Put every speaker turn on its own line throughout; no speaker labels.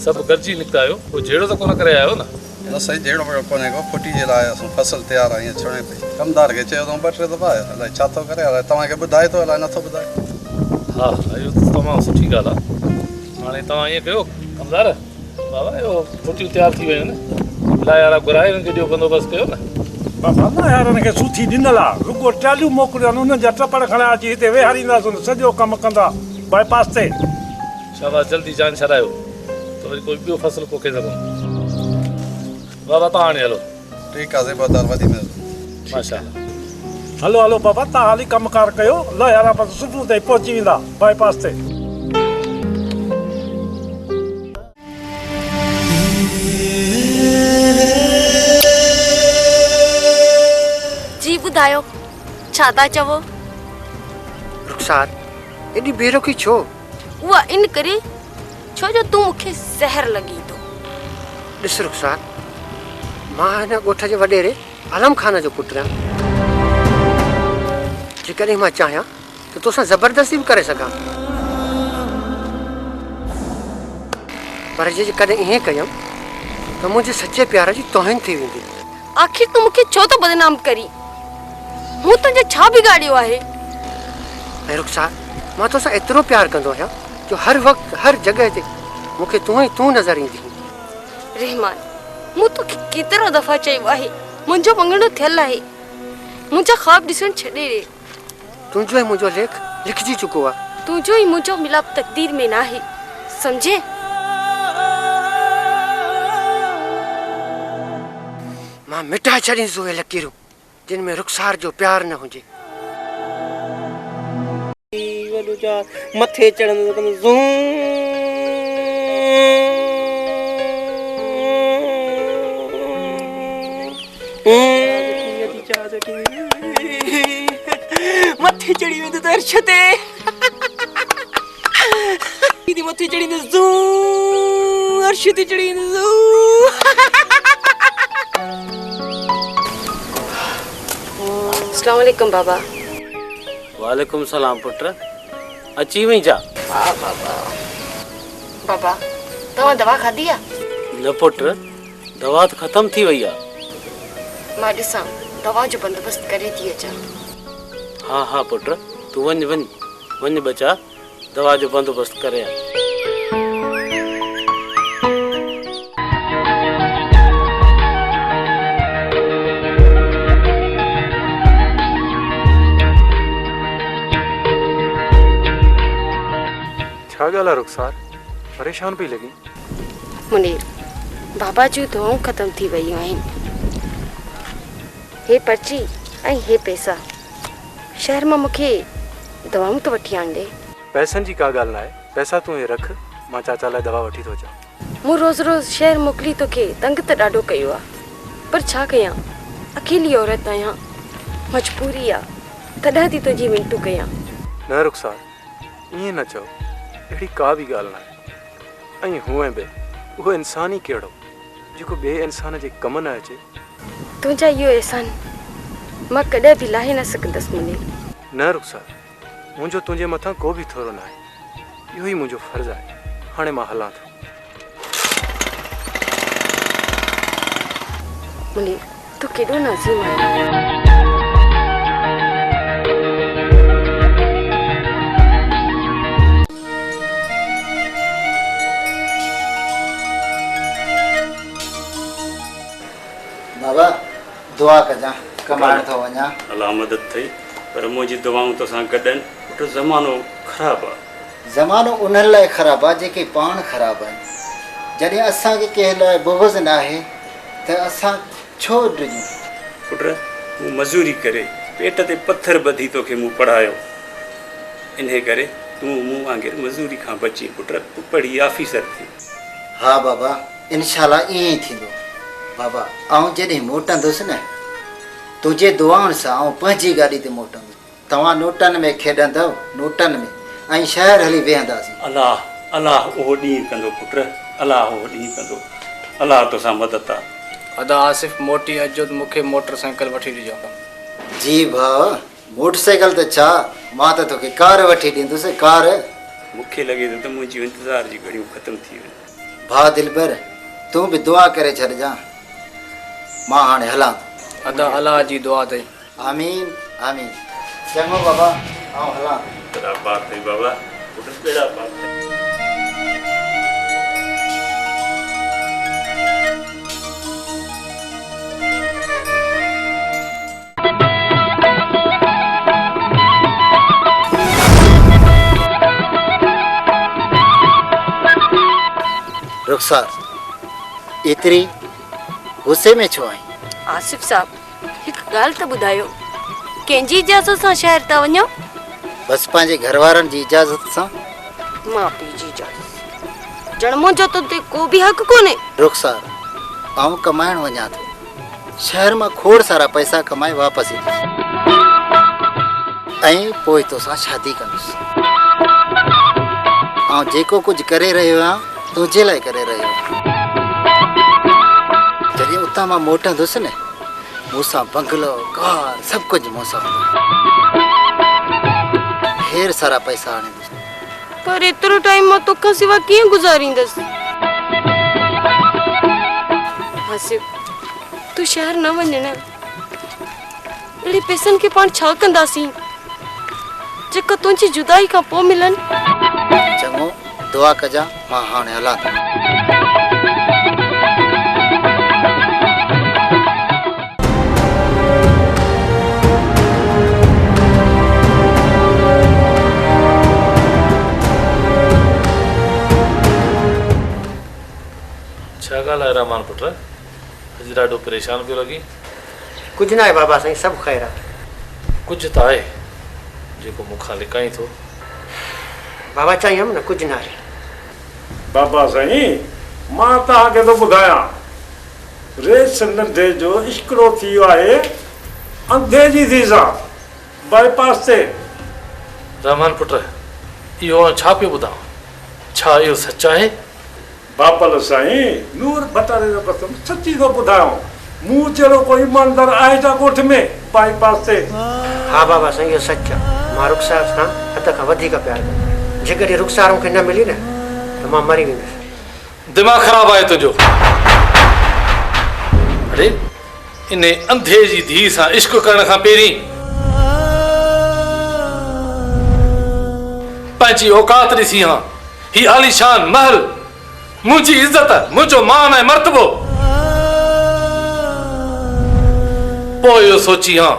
सब गॾिजी निकिता आहियो, पोइ जहिड़ो त कोन करे आयो न?
न सही जहिड़ो बहिड़ो कोन्हे को, फुटी जे लाइ असां फसल तयारु आहे ईअं छणे पई। कमदार खे चयो अथऊं 2-3 दफ़ा, अलाए छा थो करे, अलाए तव्हांखे ॿुधाए थो अलाए नथो ॿुधाए।
हा इहो त तमामु सुठी ॻाल्हि आहे। हाणे तव्हां ईअं कयो कमदार बाबा, इहो फुटियूं तयारु थी वियूं आहिनि, लाइ वारा घुराए हुनखे ॾियो, बंदोबस्तु कयो न।
बाबा न यार हिनखे सूथी ॾिनल आहे, रुगो ट्रालियूं मोकिलियूं आहिनि, उन्हनि जा टपड़ खणा अची हिते वेहारींदासीं, सॼो कमु कंदा बाईपास ते।
शाबाश, जल्दी जान छॾायो त वरी कोई ॿियो फसल पोखे सघूं। बाबा तव्हां हाणे हलो।
ठीकु आहे ज़िमेदार, वॾी महिरबानी।
माशाल्लाह।
हलो हलो बाबा, तव्हां हाली कमकार कयो, लो यार बसि सुबुह ताईं पहुची वेंदा बाईपास ते।
जी ॿुधायो, छा था चवो?
रुखसार एॾी बेरोकी छो?
उहा इन करे छो जो तूं मूंखे ज़हर लॻी थो।
ॾिस रुखसार, मां हिन ॻोठ जे वॾेरे आलम खान जो पुटु आहियां। जेकॾहिं मां चाहियां त तोसां ज़बरदस्ती बि करे सघां, पर जेकॾहिं ईअं कयमि त मुंहिंजे सचे प्यार जी तौहिन थी वेंदी।
आखिर तूं मूंखे छो थो बदनाम करी? मूं तुंहिंजो छा बिगाड़ियो आहे?
ऐं रुखसार, मां तोसां एतिरो प्यार कंदो आहियां जो हर वक़्तु हर जॻह ते मूंखे तूं ई तूं नज़र ईंदी।
रहमान, मूं तोखे केतिरो दफ़ा चयो आहे मुंहिंजो मङणो थियल आहे, मुंहिंजा ख़्वाब ॾिसण छॾे ॾे।
तुंहिंजो ऐं मुंहिंजो लेख लिखिजी चुको आहे।
तुंहिंजो ई मुंहिंजो मिलाप तक़दीर में न आहे, सम्झे?
मां मिटाए छॾींदुसि उहे लकीरूं जिन में रुखसार जो प्यार न हुजे।
मथे चढ़ंदो मथे चढ़ी वेंदो त अर्श ते, मथे चढ़ी वेंदो अर्श ते चढ़ी वेंदो।
अस्सलाम वालेकुम बाबा।
वालेकुम सलाम पुट, अची वई जा?
हा बाबा। बाबा तव्हां दवा खाधी आहे?
न पुट, दवा त ख़तम थी वई आहे।
मां ॾिसां दवा जो बंदोबस्तु करे थी अचां।
हा हा पुट, तूं वञ वञ वञ बचा, दवा जो बंदोबस्तु करे आ।
छा ॻाल्हि आहे रुखसार, परेशान पई लॻी?
मुनीर, बाबा जूं दवाऊं ख़तम थी वियूं आहिनि। हे पर्ची ऐं हे पैसा, शहर मां मूंखे दवाऊं त वठी आणे ॾे।
पैसनि जी का ॻाल्हि न आहे, पैसा तूं हे रख, मां चाचा लाइ दवा वठी थो अचां।
मूं रोज़ रोज़ शहर मोकिली तोखे तंग त ॾाढो कयो आहे, पर छा कयां, अकेली औरत आहियां, मजबूरी आहे, तॾहिं थी तुंहिंजी मिनतूं कयां।
न रुखसार, ईअं न चओ, अहिड़ी का बि ॻाल्हि न आहे। ऐं हूअं बि उहो इंसान ई कहिड़ो जेको ॿिए इंसान जे कम न अचे।
तुंहिंजा इहो अहसान मां कॾहिं बि लाहे न सघंदसि मुनीर।
न रुखसार, मुंहिंजो तुंहिंजे मथां को बि थोरो न आहे, इहो ई मुंहिंजो फर्ज़ु आहे। हाणे मां हलां थो।
मुनीर, तूं केॾो नाज़ीम आहीं।
बाबा दुआ कजां, कमाइण थो वञा।
अल्लाह मदद थई, पर मुंहिंजी दुआऊं तोसां गॾनि। पुट ज़मानो ख़राबु आहे।
ज़मानो उन्हनि लाइ ख़राबु आहे जेके पाण ख़राबु आहिनि। जॾहिं असांखे कंहिं लाइ बुग़्ज़ न आहे त असां छो ॾिजूं?
पुट मूं मज़ूरी करे पेट ते पथर ॿधी तोखे मूं पढ़ायो, इन करे तूं मूं वांगुरु मज़ूरी खां बची पुट पढ़ी ऑफिसर थी।
हा बाबा, इनशाला ईअं ई थींदो। बाबा आउं जॾहिं मोटंदुसि न, तुंहिंजे दुआउनि सां आउं पंहिंजी गाॾी ते मोटंदुसि। तव्हां नोटनि में खेॾंदव, नोटनि में, ऐं शहर हली वेहंदासीं।
अलाह अलाह उहो ॾींहुं कंदो पुट, अलाह उहो ॾींहुं कंदो। अलाह तोसां मदद आहे।
अदा आसिफ़ मोटी अचो त मूंखे मोटरसाइकिल वठी ॾिजो।
जी भाउ, मोटरसाइकिल त छा, मां त तोखे कार वठी ॾींदुसि। कार
मूंखे लॻे थो त मुंहिंजी इंतज़ार जी घड़ियूं ख़तमु थी वियूं।
भा दिलबर तूं बि दुआ करे छॾिजां मां हाणे हलां थो।
अदा अलाह जी दुआ अथई।
आमीन आमीन। चङो बाबा आउं हलां।
तेरा बात है बाबा, पुट तेरा बात है।
रुखसार एतिरी गुस्से में छो आई?
आसिफ साहब हिकु ॻाल्हि त ॿुधायो, कंहिंजी इजाज़त सां शहर था वञो?
बसि पंहिंजे घर वारनि जी इजाज़त सां।
माउ पीउ जी इजाज़त जन्मो जो तो ते को बि हक़ कोन्हे।
रुखसार आउं कमाइण वञा थो, शहर मां खोड़ सारा पैसा कमाए वापसि ईंदुसि ऐं पोइ तोसां शादी कंदुसि। ऐं जेको कुझु करे रहियो आहियां तुंहिंजे लाइ करे रहियो आहियां। जॾहिं उतां मां मोटंदुसि न मूंसां बंगलो कार सभु कुझु मूंसां ढेर सारा पैसा आणींदुसि।
पर एतिरो टाइम मां तोखां सिवा कीअं गुज़ारींदसि? आसिफ तूं शहर न वञ न। अहिड़े पैसनि खे पाण छा कंदासीं जेका तुंहिंजी जुदाई खां पोइ मिलनि?
चङो दुआ कजां मां हाणे हलां थो।
छा ॻाल्हि आहे रहमान पुट, अॼु ॾाढो परेशान पियो लॻी?
कुझु न आहे बाबा साईं, सभु ख़ैरु आहे।
कुझु त आहे जेको मूंखां लिकाई थो।
बाबा चई हुयमि न कुझु न आहे।
बाबा साईं मां तव्हांखे थो ॿुधायां, रेस नंढे जो इश्किरो थी वियो आहे अंधे जी धी सां बाईपास ते।
रहमान पुट इहो छा पियो ॿुधां, छा इहो सच आहे?
बाबल साईं नूर बटारे जो कसम सची थो ॿुधायां, मूं जहिड़ो कोई ईमानदार आहे छा ॻोठ में बाईपास ते?
हा बाबा साईं इहो सच आहे। मां रुखसार सां हद खां वधीक प्यारु कंदो। जेकॾहिं रुखसार मूंखे न मिली न त मां मरी वेंदुसि।
दिमाग़ ख़राब आहे तुंहिंजो। अरे इन अंधे जी धीउ सां इश्क करण खां पहिरीं पंहिंजी औकात ॾिसी हा। ही आलीशान महल, मुंहिंजी इज़त, मुंहिंजो मान ऐं मर्तबो। पोइ इहो सोची हा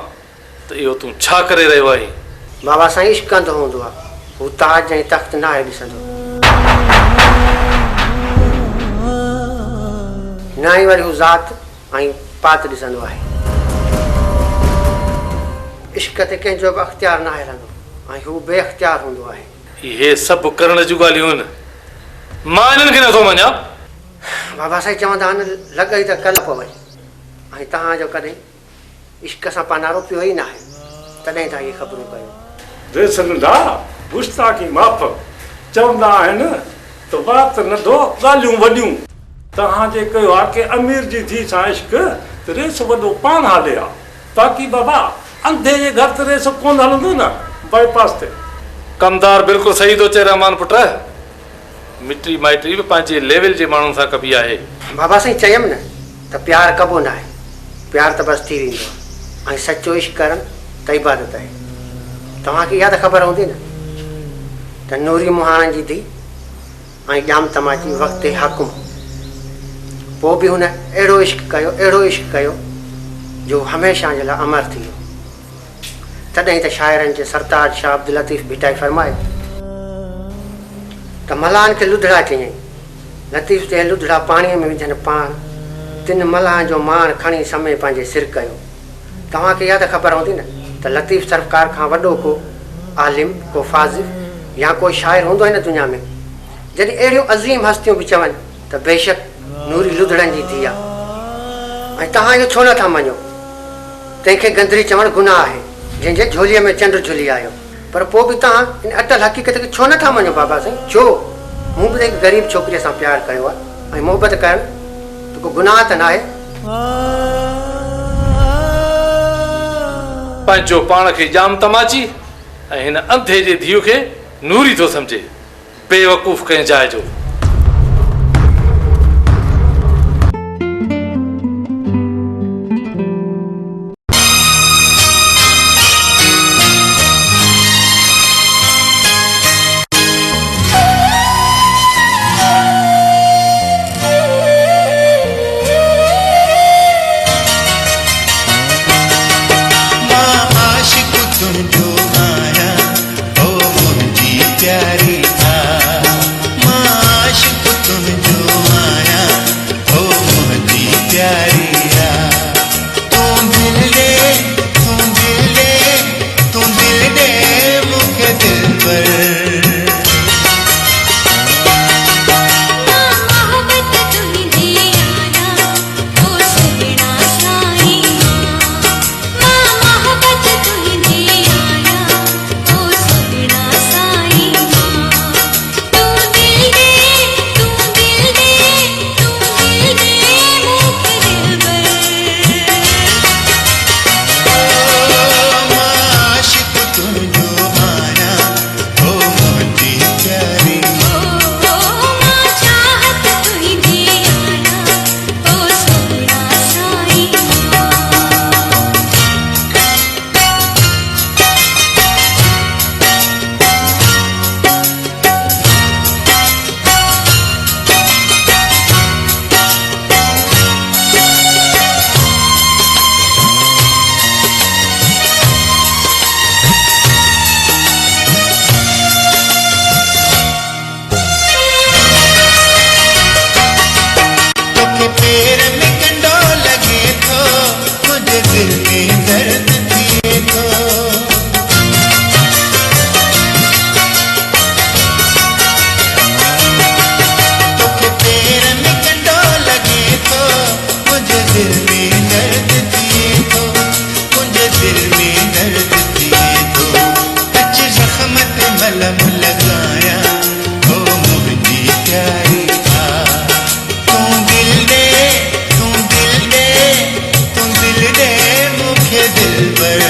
त इहो तूं छा करे रहियो आहीं।
बाबा साईं इश्क कंदो हूंदो आहे, हू ताज ऐं तख़्त न आहे ॾिसंदो, न ई वरी हू ज़ात ऐं पात ॾिसंदो आहे। इश्क ते कंहिंजो बि अख़्तियार न आहे रहंदो ऐं हू बेअख़्तियार हूंदो आहे।
इहे सभु करण जूं ॻाल्हियूं आहिनि, मां इन्हनि खे नथो मञां।
बाबा साईं चवंदा आहिनि लॻई त कल्ह पवई, ऐं तव्हांजो कॾहिं इश्क सां पनारो पियो ई न आहे, तॾहिं तव्हां इहे ख़बरूं कयो।
रेस नंढा गुस्ताखी माफ़ चवंदा आहिनि त बात नंढो ॻाल्हियूं वॾियूं। तव्हांजे कयो आहे की अमीर जी धी सां इश्क त रेस वॾो पाण हाले आहे, बाक़ी बाबा अंधे जे घर त रेस कोन हलंदो न बाईपास ते।
कमदार बिल्कुलु सही थो चए रहमान पुट, मिटी माइटी बि पंहिंजे लेवल जे माण्हुनि सां कबी आहे।
बाबा साईं चयमि न त प्यारु कबो न आहे, प्यारु त बसि थी वेंदो आहे, ऐं सचो इश्क करणु त इबादत आहे। तव्हांखे इहा त ख़बर हूंदी न त नूरी मुहाणनि जी धीउ ऐं ॼाम तमाची वक़्ति हाकुम, पोइ बि हुन अहिड़ो इश्क कयो जो हमेशह जे लाइ अमर थी वियो। तॾहिं त शाइरनि जे सरताज शाह अब्दुल लतीफ़ भिटाई फरमाए त मल्हान खे लुधड़ा चयईं, लतीफ़ चए लुधड़ा पाणीअ में विझनि पाण, तिन मल्हान जो मान खणी समय पंहिंजे सिर कयो। तव्हांखे इहा त ख़बर हूंदी न त लतीफ़ सरकार खां वॾो को आलिम, को फाज़िल या कोई शाइर हूंदो आहे न दुनिया में। जॾहिं अहिड़ियूं अज़ीम हस्तियूं बि चवनि त बेशक नूरी लुधड़नि जी धीउ आहे, ऐं तव्हां इहो छो नथा मञो? तंहिंखे गंदरी चवणु गुनाह आहे जंहिंजे झोलीअ में चंड झुली आयो। पर पोइ बि तव्हां इन अटल हक़ीक़त खे छो नथा मञो बाबा साईं? छो? मूं बि त हिकु ग़रीब छोकिरीअ सां प्यारु कयो आहे, ऐं मोहबत करणु त को गुनाह त न आहे।
पंहिंजो पाण खे जाम तमाची ऐं हिन अंधे जे धीउ खे नूरी थो सम्झे, बेवकूफ़ कंहिं जाइ जो।
कलम लगाया ओ मुझी प्यारी तू दिल दे मुझे दिल पर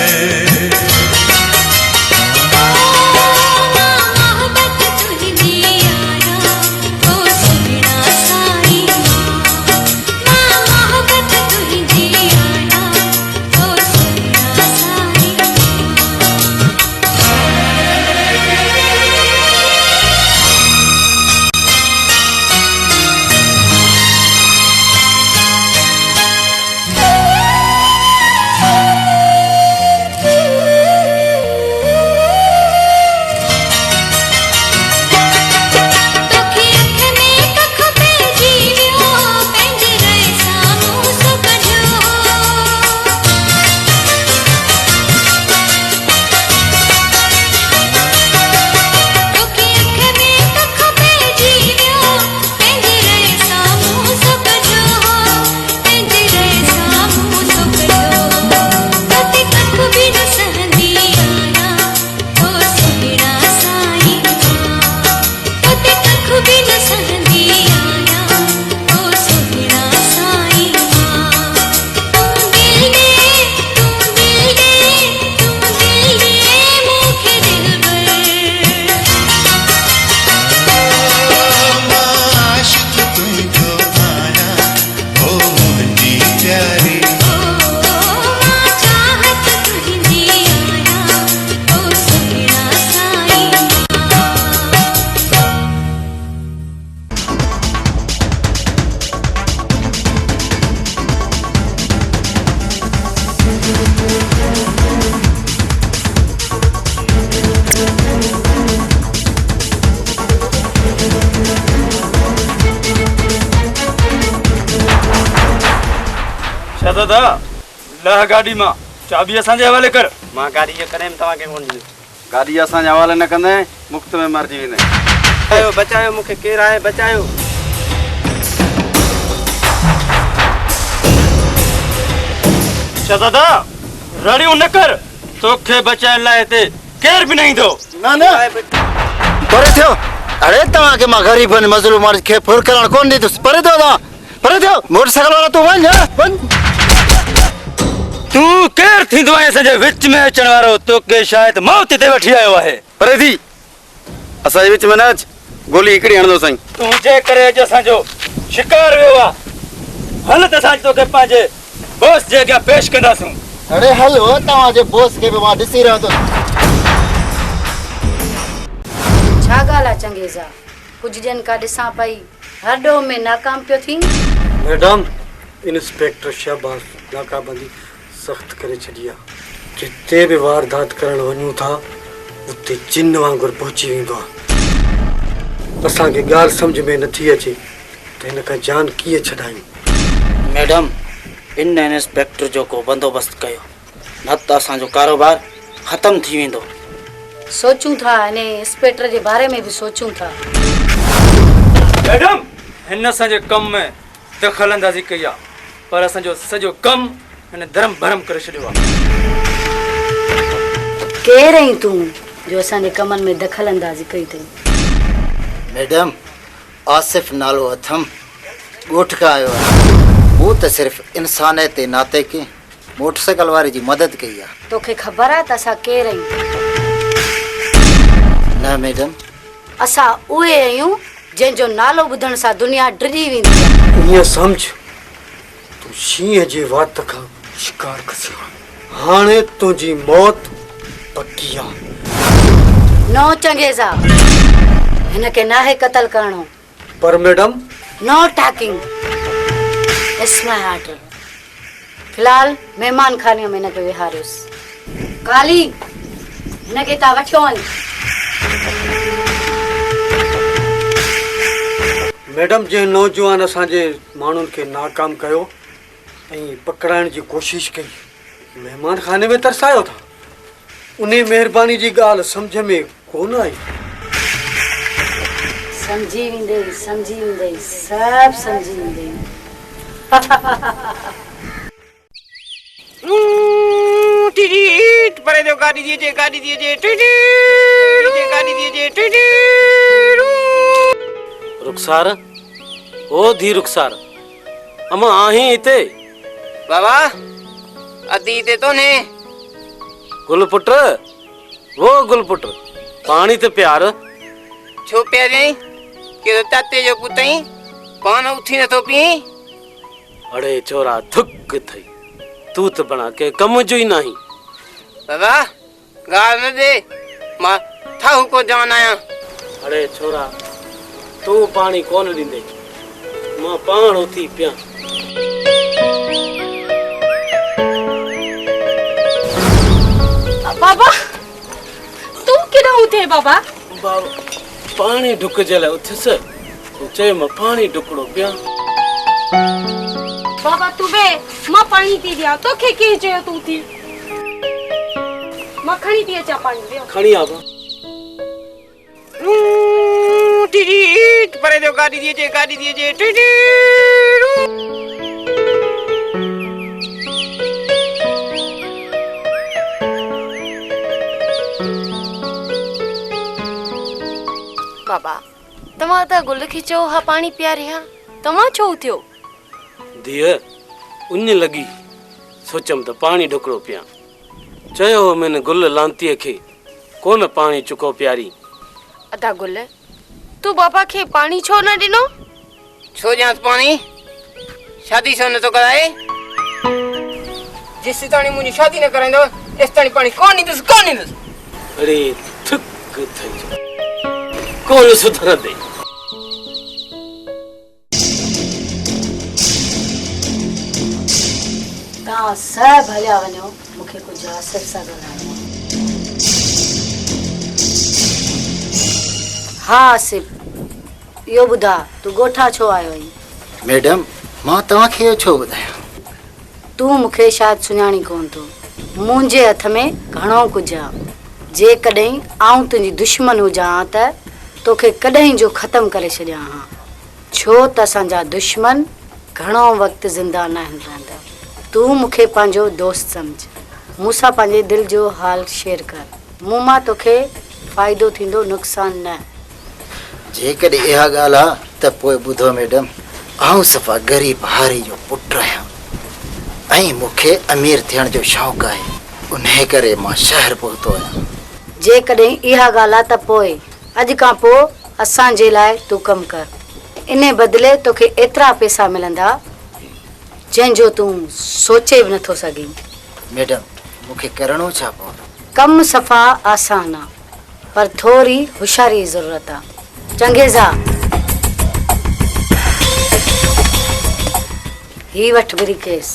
दादा लह गाड़ी मां चाबी असांजे हवाले कर।
मां गाड़ी जो करें तव्हांखे कोन ॾींदुमि।
गाड़ी असांजे हवाले न कंदे मुफ़्त में मरजी वेंदे।
बचायो बचायो मूंखे केरु आहे बचायो।
दादा रड़ियूं न कर तोखे बचाइण लाइ हिते केर बि न ईंदो।
ना ना परे थियो। अरे तव्हांखे मां ग़रीबनि मज़लूमनि खे फुर करणु कोन ॾींदुसि। परे थियो तव्हां परे थियो। मोटरसाइकिल वारा तूं वञ।
तूं केरु थींदो आहे असांजे विच में अचण वारो? तोखे शायदि मौत ते वठी आयो आहे।
परे थी असांजे विच में न अच गोली हिकिड़ी हणंदो साईं।
तुंहिंजे करे अॼु असांजो शिकार वियो आहे। हल त असां तोखे पंहिंजे बॉस जे अॻियां पेश कंदासूं।
अरे हलो तव्हांजे बॉस खे बि मां ॾिसी रहियो थो।
छा ॻाल्हि आहे चंगेज़ा? कुझु ॼण का ॾिसां पई हर ॾोह में नाकाम पियो थी।
मैडम इंस्पेक्टर शहबाज नाकाबंदी सख़्त करे छॾी आहे। जिते बि वारदात करण वञूं था उते जिन वांगुरु पहुची वेंदो आहे। असांखे ॻाल्हि सम्झ में नथी अचे त हिन खां जान कीअं छॾायूं।
मैडम इन इंस्पेक्टर जो को बंदोबस्तु कयो न त असांजो कारोबार ख़तमु थी वेंदो।
सोचूं था हिन इंस्पेक्टर जे बारे में बि सोचूं था।
मैडम हिन असांजे कम में दख़ल अंदाज़ी कई आहे पर असांजो सॼो कमु हिन धर्म भरम करे छॾियो आहे।
केरु आहीं तूं जो असांजे कमनि में दख़ल अंदाज़ी कई अथई?
मैडम आसिफ नालो अथम ॻोठ खां आयो आहे। हू त सिर्फ़ु इंसानियत जे नाते के मोटरसाइकिल वारे जी मदद कई आहे।
तोखे ख़बर आहे त असां केरु आहियूं?
न मैडम
असां उहे आहियूं जंहिंजो नालो ॿुधण सां दुनिया डिॼी वेंदी आहे।
ईअं सम्झ तूं शींहं जे वात खां शिकार कसियो। हाणे तुंहिंजी मौत पकी आहे।
नो चंगेज़ा हिनखे नाहे क़तल करणो।
पर madam
know talking it's my order. फ़िलहाल महिमान खाने में हिनखे विहारियोसि। काली हिनखे तव्हां वठियो वञ।
मैडम जे नौजवान असांजे माण्हुनि खे नाकाम कयो ऐं पकड़ाइण जी कोशिशि कई महिमान खाने में तरसायो था। उन महिरबानी जी ॻाल्हि सम्झ में कोन आई।
समझी वेंदई सभु समझी वेंदई।
टीट परे जो गाड़ी दिए टीट गाड़ी दिए टीट।
रुखसार ओ धी रुखसार अमा आही इते
बाबा अदी ते तो ने
गुलपुत्र वो गुलपुत्र पानी ते प्यार
छो प्यारे के ताते जो पुतई पान उठी न तो पी।
अड़े छोरा थुक थई तू तो बना के कम जो ही नहीं।
बाबा गाल न दे मां थाऊ को जान आया।
अड़े छोरा तू पानी कौन ॾींदे मां पाण उथी पिया।
बाबा तू केड़ा उठे बाबा?
बाबा पानी ढुक जले उथस तू चे मां पानी ढुकड़ो पिया।
बाबा तू बे मां पानी पी दिया तो के चयो तू थी मां खणी पी अचा पानी बे
खणी आवा।
टीट परे जो गाड़ी दिए टीट।
बाबा तमा ता गुल खिचो हा पानी पिया रहा तमा छो थियो?
धीअ उन लगी सोचम त पानी ढुकड़ो पिया चयो मैंने गुल लांतीअ खे कोन पानी चुको प्यारी।
अदा गुल तू बाबा के पानी छो न दिनो?
छो जांस पानी शादी से न तो कराए जिस ताणी मुझे शादी न कराइंदो इस ताणी पानी कौन नी दस।
अरे थुक थई कौन सुधर दे।
तव्हां सभु हलिया वञो मूंखे कुझु आसिफ सां ॻाल्हाइणो आहे। हा आसिफ इहो ॿुधा तूं ॻोठा छो आयो आहीं?
मैडम मां तव्हांखे इहो छो ॿुधायां?
तूं मूंखे शायदि सुञाणी कोन थो मुंहिंजे हथ में घणो कुझु आहे। जेकॾहिं आऊं तुंहिंजी दुश्मन हुजां त तोखे कॾहिं जो ख़तमु करे छॾियां हा छो त असांजा दुश्मन घणो वक़्तु ज़िंदा न रहंदा। तूं मूंखे पंहिंजो दोस्त सम्झ मूंसां पंहिंजे दिलि जो हाल शेयर कर मूं मां तोखे फ़ाइदो थींदो नुक़सान न।
जेकॾहिं इहा ॻाल्हि आहे त पोइ ॿुधो मैडम आऊं सफ़ा ग़रीब हारी जो पुटु आहियां ऐं मूंखे अमीर थियण जो शौक़ु आहे उन करे मां शहर पहुतो आहियां।
जेकॾहिं इहा ॻाल्हि आहे त पोइ अॼु खां पोइ असांजे लाइ तूं कमु कर इन बदिले तोखे एतिरा पैसा मिलंदा जंहिंजो तूं सोचे बि नथो सघीं।
मैडम मूंखे करणो छा पवंदो?
कमु सफ़ा आसान आहे पर थोरी होशियारी जी ज़रूरत आहे। चंगेज़ा ही वठ ब्रीकेस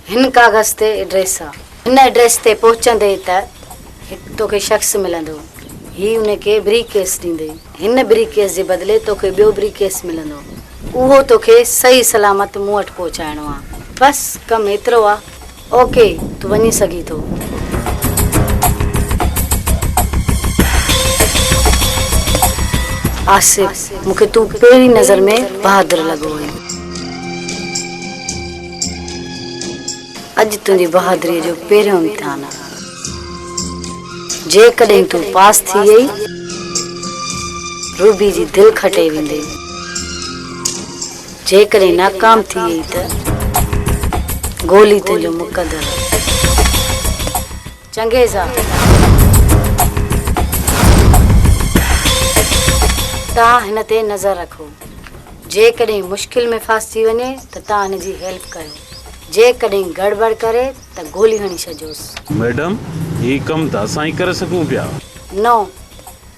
हिन कागज़ ते एड्रेस आहे हिन एड्रेस ते पहुचंदे त हिकु तोखे शख़्स मिलंदो ही उनखे ब्रीकेस ॾींदे हिन ब्रीकेस जे बदिले तोखे ॿियो ब्रीकेस मिलंदो उहो तोखे सही सलामत मूं वटि पहुचाइणो आहे। बसि कमु एतिरो आहे। ओके तूं वञी सघीं थो। आसिफ मूंखे तूं पहिरीं नज़र में बहादुर लॻो हुई अॼु तुंहिंजी बहादुरीअ जो पहिरियों इम्तिहान आहे। जेकॾहिं तूं पास थी वई रूबी जी दिलि खटे वेंदे जेकॾहिं नाकाम थी वई त गोली तुंहिंजो मुक़दर चंगेज़ा तव्हां हिन ते नज़र रखो जेकॾहिं मुश्किल में फासी वञे त तव्हां हिन जी हेल्प कयो जेकॾहिं गड़बड़ करे त गोली हणी छॾियोसि।
मैडम ही कम त असां ई करे सघूं पिया।
नो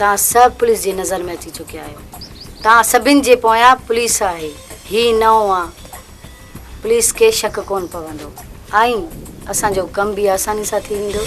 तव्हां सभु पुलिस जी नज़र में अची चुकिया आहियो। तव्हां सभिनि जे पोयां पुलिस आहे ही नओं आहे पुलिस खे शक कोन पवंदो ऐं असांजो कम बि आसानी सां थी वेंदो।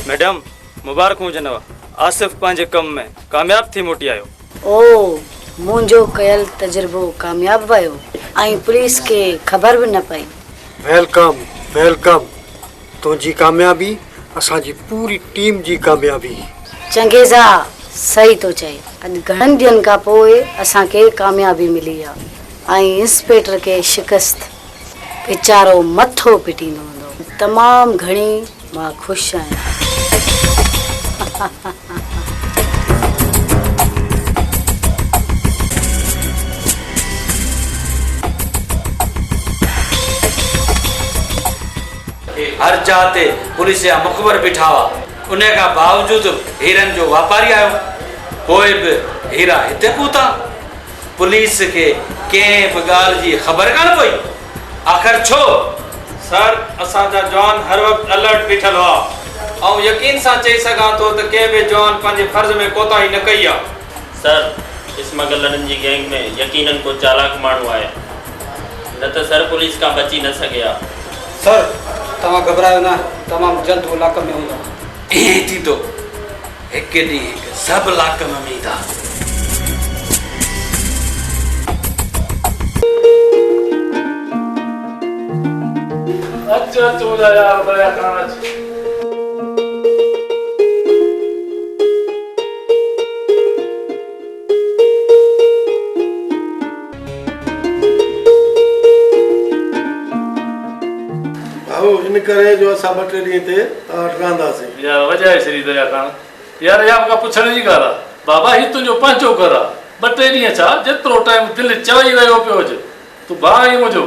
मैडम मुबारक हुजनव, आसिफ पंहिंजे कम में कामयाब थी मोटी आयो।
ओ मुंहिंजो कयल तजुर्बो कामयाब वियो ऐं पुलिस खे ख़बर बि न पई।
Welcome welcome. तुंहिंजी कामयाबी असांजी पूरी टीम जी कामयाबी।
चंगेज़ा सही तो चए। अॼु घणनि ॾींहंनि खां पोइ असांखे कामयाबी मिली आहे ऐं इंस्पेक्टर खे शिकस्त वीचारो मथो पिटींदो हूंदो। तमामु घणी मां ख़ुशि आहियां।
हर जहाँ ते पुलिस जा मुखबर बीठा हुआ, उन खां बावजूद हीरनि जो वापारी आयो, पोइ बि हीरा हिते पहुता। पुलिस के कंहिं बि ॻाल्हि जी ख़बर कान पई। आख़िर छो?
सर असांजा जवान हर वक्त अलर्ट बीठल हुआ ऐं यकीन सां चई सघां थो त कंहिं बि जवान पंहिंजे फर्ज़ में कोताही न कई आहे।
सर स्मगलरनि जी गैंग में यकीनन को चालाक माण्हू आहे, न त सर पुलिस खां बची न सघे हा।
सर तव्हां घबरायो न, तमामु जल्द वो लाक में हूंदा।
ईअं थींदो, हिकु ॾींहुं हिकु सभु लाक में ईंदा।
अच्छा तू जा यार बड़ा खाना छ।
भाऊ इन करे जो असां 2-3 ॾींहं ते तव्हां वटि रहंदासीं।
यार वजह है श्री दया खान, यार या का पूछण जी ॻाल्हि आहे। बाबा ही तुंहिंजो पंहिंजो घर आहे। 2-3 ॾींहं छा, जेतिरो टाइम दिलि चवई रहियो पियो हुजे। तू भाउ ई मुंहिंजो।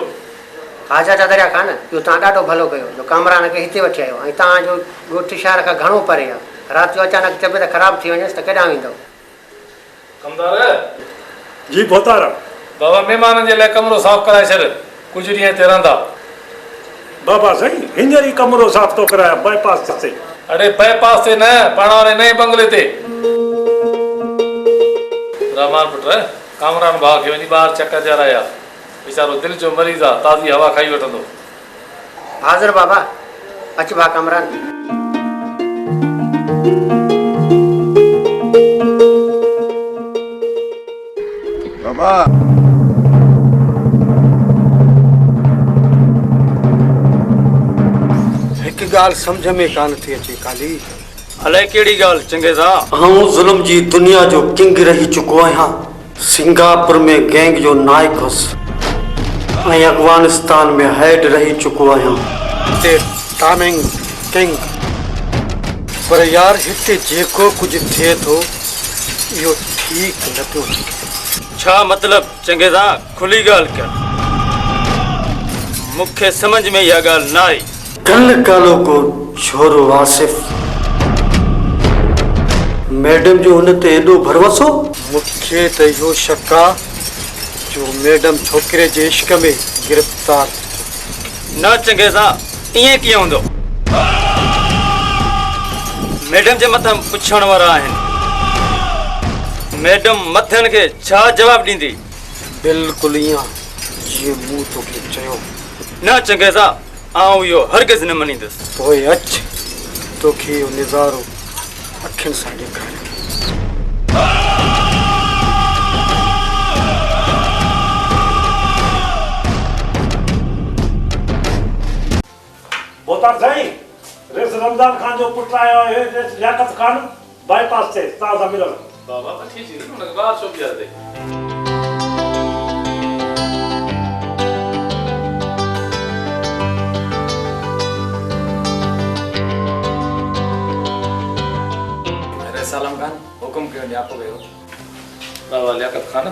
हाजा दरिया खान, इहो तव्हां ॾाढो भलो कयो जो कामरान खे हिते वठी आयो ऐं तव्हांजो ॻोठ शहर खां घणो परे आहे। राति जो अचानक तबियत ख़राब थी वञेसि त केॾां वेंदव?
कमदार
जी बोतारा
बाबा महिमाननि जे लाइ कमरो साफ़ कराए छॾ, कुझु ॾींहं हिते रहंदा।
बाबा साईं हींअर ई कमरो साफ़ थो करायां बाईपास ते।
अरे बाईपास ते न, पाण वारे नए बंगले ते। रहमान पुट कामरान भाउ खे वञी ॿाहिरि चकर ॼाराया। वीचारो दिलि जो मरीज़ आहे, ताज़ी हवा खाई वठंदो।
हाज़िर बाबा, अच भा कामरान।
बाबा
हिकु ॻाल्हि सम्झ में कान थी अचे काली।
अलाए कहिड़ी ॻाल्हि चंगेज़ा?
आऊं ज़ुल्म जी दुनिया जो किंग रही चुको आहियां। सिंगापुर में गैंग जो नायक हुअसि ऐं अफगानिस्तान में हेड रही चुको आहियां। हिते टामिंग किंग। पर यार हिते जेको कुझु थिए थो इहो ठीकु न पियो थिए।
छा मतिलब चंगेज़ा? खुली ॻाल्हि कर, मूंखे समझ में इहा ॻाल्हि न आई।
कल कालो को छोरो आसिफ, मैडम जो हुन ते एॾो भरोसो। मूंखे त इहो शक आहे जो मैडम छोकिरे जे इश्क में गिरफ़्तार।
न चंगेज़ा, ईअं कीअं हूंदो? मैडम जे मथां पुछण वारा आहिनि। मैडम मथनि खे छा जवाब ॾींदी?
बिल्कुलु ईअं जीअं मूं तोखे चयो।
न चंगेज़ा, आउं इहो हरगिज़ न मञींदुसि।
पोइ अच, तोखे इहो नज़ारो अखियुनि सां ॾेखारियां।
बोतार साईं रेस रमज़ान खान जो पुटु आयो आहे, रेस लियाकत खान बाईपास ते तव्हां सां मिलण।
बाबा त ठीक थी हुनखे ॿाहिरि छो बीहारदे?
सलाम खान हुकुम कयो न्यापो कयो।
बाबा लियाकत खान,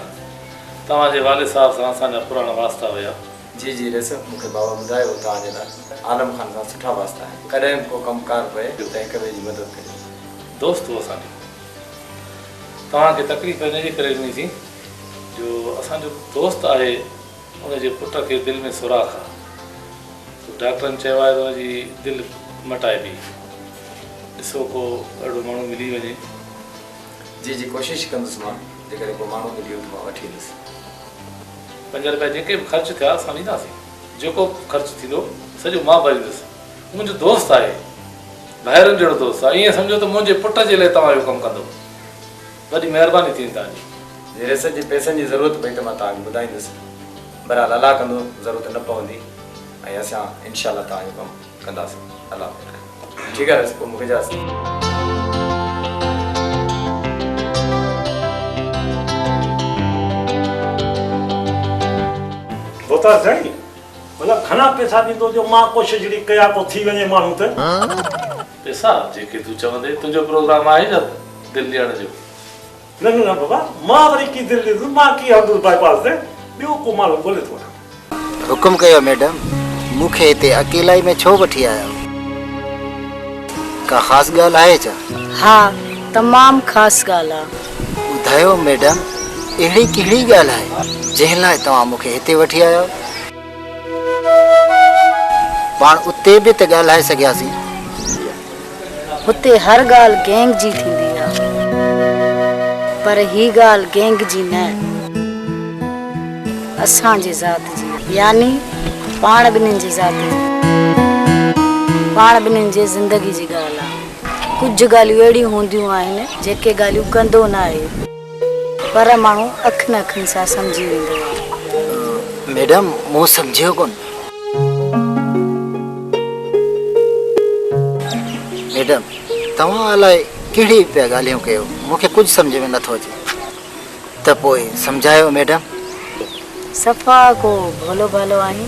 तव्हांजे वालिद साहब सां असांजा पुराणा वास्ता हुया।
जी जी रेस मूंखे बाबा ॿुधायो तव्हांजे लाइ आलम खान सां सुठा वास्ता आहिनि। कॾहिं को कमकार पए त हिक ॿिए जी मदद कजे।
दोस्त हो असांजो। तव्हांखे तकलीफ़ हिनजे करे ॾिनी थी जो असांजो दोस्त आहे, उनजे पुट खे दिलि में सुराख आहे। डॉक्टरनि चयो आहे त हुनजी दिलि मटाइबी। ॾिसो को अहिड़ो माण्हू मिली वञे।
जी जी कोशिशि कंदुसि मां, जेकॾहिं को माण्हू मिली वियो त मां वठी ईंदुसि।
5 रुपया जेके बि ख़र्चु थिया असां ॾींदासीं। जेको ख़र्चु थींदो सॼो मां भरींदुसि। मुंहिंजो दोस्त आहे, भाइरनि जहिड़ो दोस्त आहे, ईअं सम्झो त मुंहिंजे पुट जे लाइ तव्हां इहो कमु कंदो। वॾी महिरबानी थींदी तव्हांजी।
जे रिस जी पैसनि जी ज़रूरत पई त मां तव्हांखे ॿुधाईंदुसि, बहरहाल अलाह कंदो ज़रूरत न पवंदी ऐं असां इनशाला तव्हांजो कमु कंदासीं। अलाह ठीकु आहे, पोइ मूंखे इजाज़त।
होता साईं मतलब घणा पैसा ॾींदो जो मां कोशिशि जहिड़ी कया को थी वञे माण्हू त?
पैसा जेके तूं चवंदे, तुंहिंजो प्रोग्राम आहे छा दिल्ली ॾियण जो?
न न न बाबा, मां वरी की दिल्ली ॾिंदुसि, मां की हलंदुसि बाईपास ते, ॿियो को माण्हू ॻोल्हे थो वठां।
हुकुम कयो मैडम, मूंखे हिते अकेलाई में छो वठी आया हो? का ख़ासि ॻाल्हि आहे छा?
हा, तमामु ख़ासि ॻाल्हि आहे।
ॿुधायो मैडम, अहिड़ी कहिड़ी ॻाल्हि आहे जंहिं लाइ तव्हां मूंखे हिते वठी आया हो? पाण उते बि त ॻाल्हाए सघियासीं।
हुते हर ॻाल्हि गैंग जी थींदी आहे, पर ही ॻाल्हि गैंग जी न, असांजे ज़ात जी, यानी पाण ॿिन्हिनि जी ज़ात जी, पाण ॿिन्हिनि जे ज़िंदगी जी ॻाल्हि आहे। कुझु ॻाल्हियूं अहिड़ियूं हूंदियूं आहिनि जेके ॻाल्हियूं कंदो न आहे, पर माण्हू अखियुनि अखियुनि सां सम्झी वेंदो आहे।
मैडम, मूं सम्झियो कोन। मैडम, तव्हां अलाए कहिड़ी पिया ॻाल्हियूं कयो, मूंखे कुझु सम्झ में नथो अचे, त पोइ सम्झायो मैडम।
सफ़ा को भोलो भालो आहीं,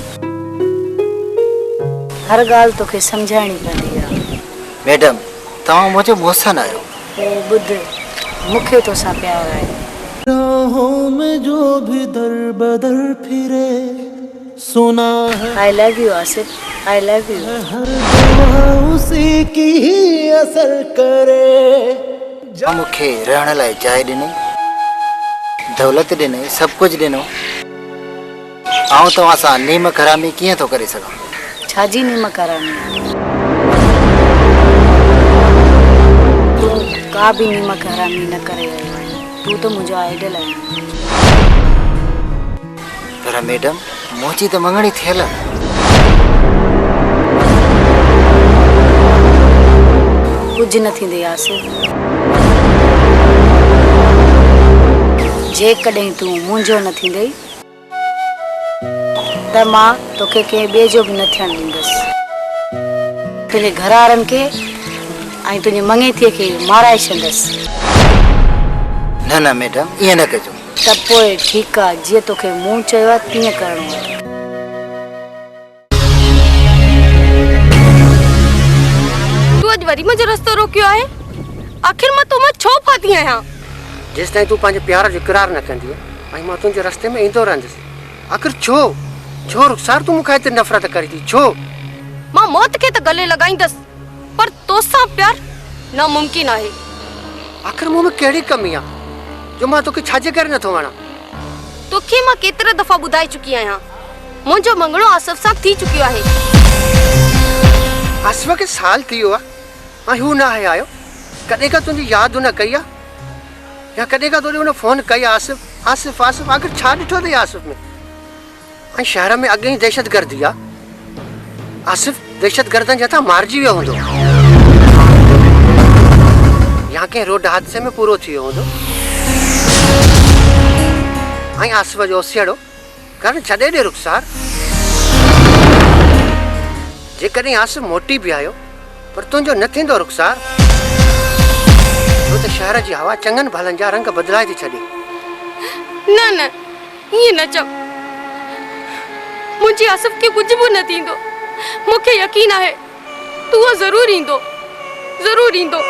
हर ॻाल्हि तोखे सम्झाइणी पवंदी आहे।
मैडम, तव्हां मुंहिंजो मोहसन आहियो।
पोइ ॿुध, मूंखे तोसां प्यार आहे।
राहों में जो भी दर बदर फिरे सुना है,
I love U Asif, I love U.
हर दुआ उसी की ही असर करे।
मूंखे रहण लाइ जाइ ॾिनी, दौलत ॾिनी, सभु कुझु ॾिनो, ऐं तव्हां सां नीम हरामी कीअं थो करे सघां?
छाजी नीम हरामी? तूं का बि नीम हरामी न करे रहियो आहीं, तूं त मुंहिंजो आइडल आहीं।
पर मैडम, मुंहिंजी त मङणी थियल आहे।
कुझु न थींदे आसिफ, जेकॾहिं तूं मुंहिंजो न थींदे त मां तोखे कंहिं ॿिए जो बि न थियणु ॾींदसि। तुंहिंजे घर वारनि खे ऐं तुंहिंजी मंगेतीअ खे माराए छॾंदसि।
न न मैडम, ईअं न कजो।
त पोइ ठीकु आहे, जीअं तोखे मूं चयो आहे तीअं करिणो आहे।
तूं अॼु वरी मुंहिंजो रस्तो रोकियो आहे? आख़िर मां तोमां छो फाती आहियां?
जेसि ताईं तूं पंहिंजे प्यार जो इक़रार न कंदी ऐं मां तुंहिंजे रस्ते में ईंदो रहंदुसि। आख़िर छो छो रुखसार तूं मूंखां एतिरी नफ़रत करी थी? छो?
मां मौत खे त गले लॻाईंदसि, पर तोसां प्यार नामुमकिन आहे।
आख़िर मूं में कहिड़ी कमी आहे जो मां तोखे छाजे करे नथो वणा?
तोखे मां केतिरे दफ़ा ॿुधाए चुकी आहियां, मुंहिंजो मंगणो आसिफ सां थी चुकियो आहे।
आसिफ खे साल थी वियो आहे ऐं हू न आहे आयो? कॾहिं का तुंहिंजी यादि न कई आहे या कॾहिं का तुंहिंजी हुन फोन कई? आसिफ आसिफ आसिफ, आख़िर छा ॾिठो अथई आसिफ में? ऐं शहर में अॻे ई दहशतगर्दी आहे। आसिफ दहशतगर्दनि जे हथां मारिजी वियो हूंदो या कंहिं रोड हादसे में पूरो थी वियो हूंदो। ऐं आसिफ जो ओसियड़ो घर छॾे ॾे रुखसार। जेकॾहिं आसिफ मोटी बि आयो पर तुंहिंजो न थींदो रुखसार, छो त शहर जी हवा चङनि भलनि जा रंग बदिलाए थी छॾे।
न न, ईअं न चओ। मुंहिंजी आसिफ खे कुझु बि न थींदो। मूंखे यकीन आहे तूं ज़रूरु ईंदो, ज़रूरु ईंदो।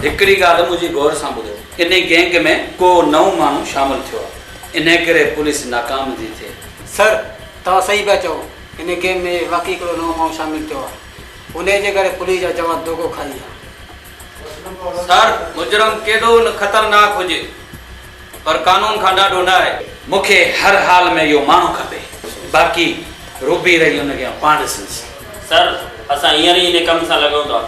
हिकिड़ी ॻाल्हि मुंहिंजी गौर सां ॿुधो, इन गैंग में को नओं माण्हू शामिल थियो आहे, इन करे पुलिस नाकाम थी थिए।
सर, तव्हां सही पिया चओ, इन गेम में वाक़ई हिकिड़ो नओं माण्हू शामिल थियो आहे, उन जे करे पुलिस जा जवान दोगो खाई आहे।
सर, मुजरम केॾो न ख़तरनाक हुजे पर कानून खां ॾाढो न आहे। मूंखे हर हाल में इहो माण्हू खपे, बाक़ी रूबी रही हुनखे पाण ॾिसंसि।
सर, असां हींअर ई इन कम सां लॻूं था।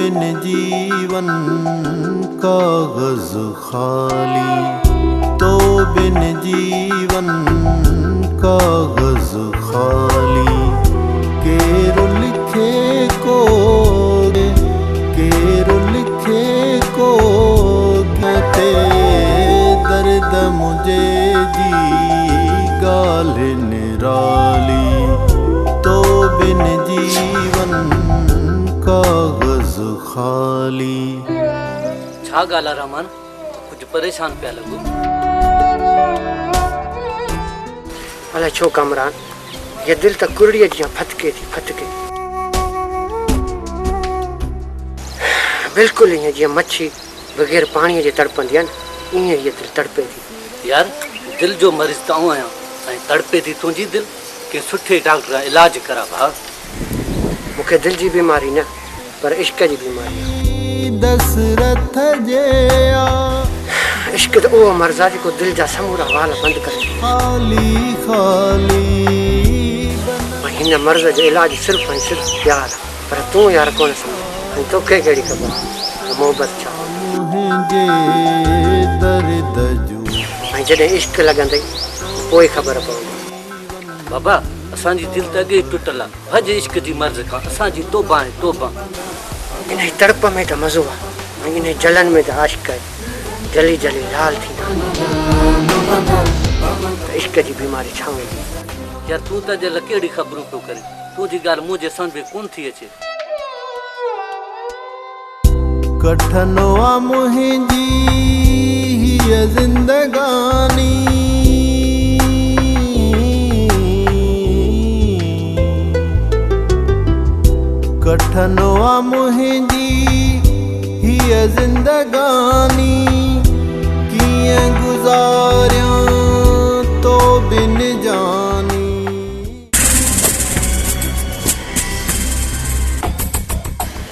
बिन जीवन कागज खाली, तो बिन जीवन कागज खाली। केरो लिखे को कहते दर्द मुझे जी गाल निराली, तो बिन जीवन कागज खाली।
छा गाला रमन, कुछ परेशान पिया लगो?
अलाए छो कामरान, ये दिल त कुरड़ीअ जी फतके थी फतके। बिल्कुलु ईअं जीअं मच्छी बग़ैर पाणीअ जे तड़पंदी आहे न, ईअं ये दिल तड़पे थी।
यार दिल जो मरीज़ त आऊं आहियां ऐं तड़पे थी तुंहिंजी दिल। के सुठे डॉक्टर इलाज करा भाउ।
मूंखे दिल जी बीमारी न, पर इश्क जी बीमारी।
दशरथ जे
इश्क त उहो मर्ज़ आहे जेको दिल जा समूरा वाल बंदि करे छॾे।
खाली खाली
हिन मर्ज़ जो इलाज सिर्फ़ु ऐं सिर्फ़ु प्यार आहे। पर तूं यार कोन सम्झ, ऐं तोखे कहिड़ी ख़बर मोहबत छा। ऐं जॾहिं इश्क लॻंदई पोइ ख़बर पवंदी।
बाबा असांजी दिल त अॻे टुटल आहे, भॼ इश्क जी मर्ज़ खां। असांजी तौबा आहे तौबा।
इन तड़प में त मज़ो आहे, ऐं इन जलन में त आशिक़ आहे। जली जली लाल थींदा त इश्क जी बीमारी छा वेंदी।
यार तूं त अॼु कहिड़ी ख़बरूं पियो करे, तुंहिंजी ॻाल्हि मुंहिंजे सम्झ में कोन थी अचे।
कठनो आ मुंहिंजी हीअ ज़िंदगानी, कठनो आ मुंहिंजी हीअ ज़िंदगानी। कीअं गुज़ारियां तो बिन जानी।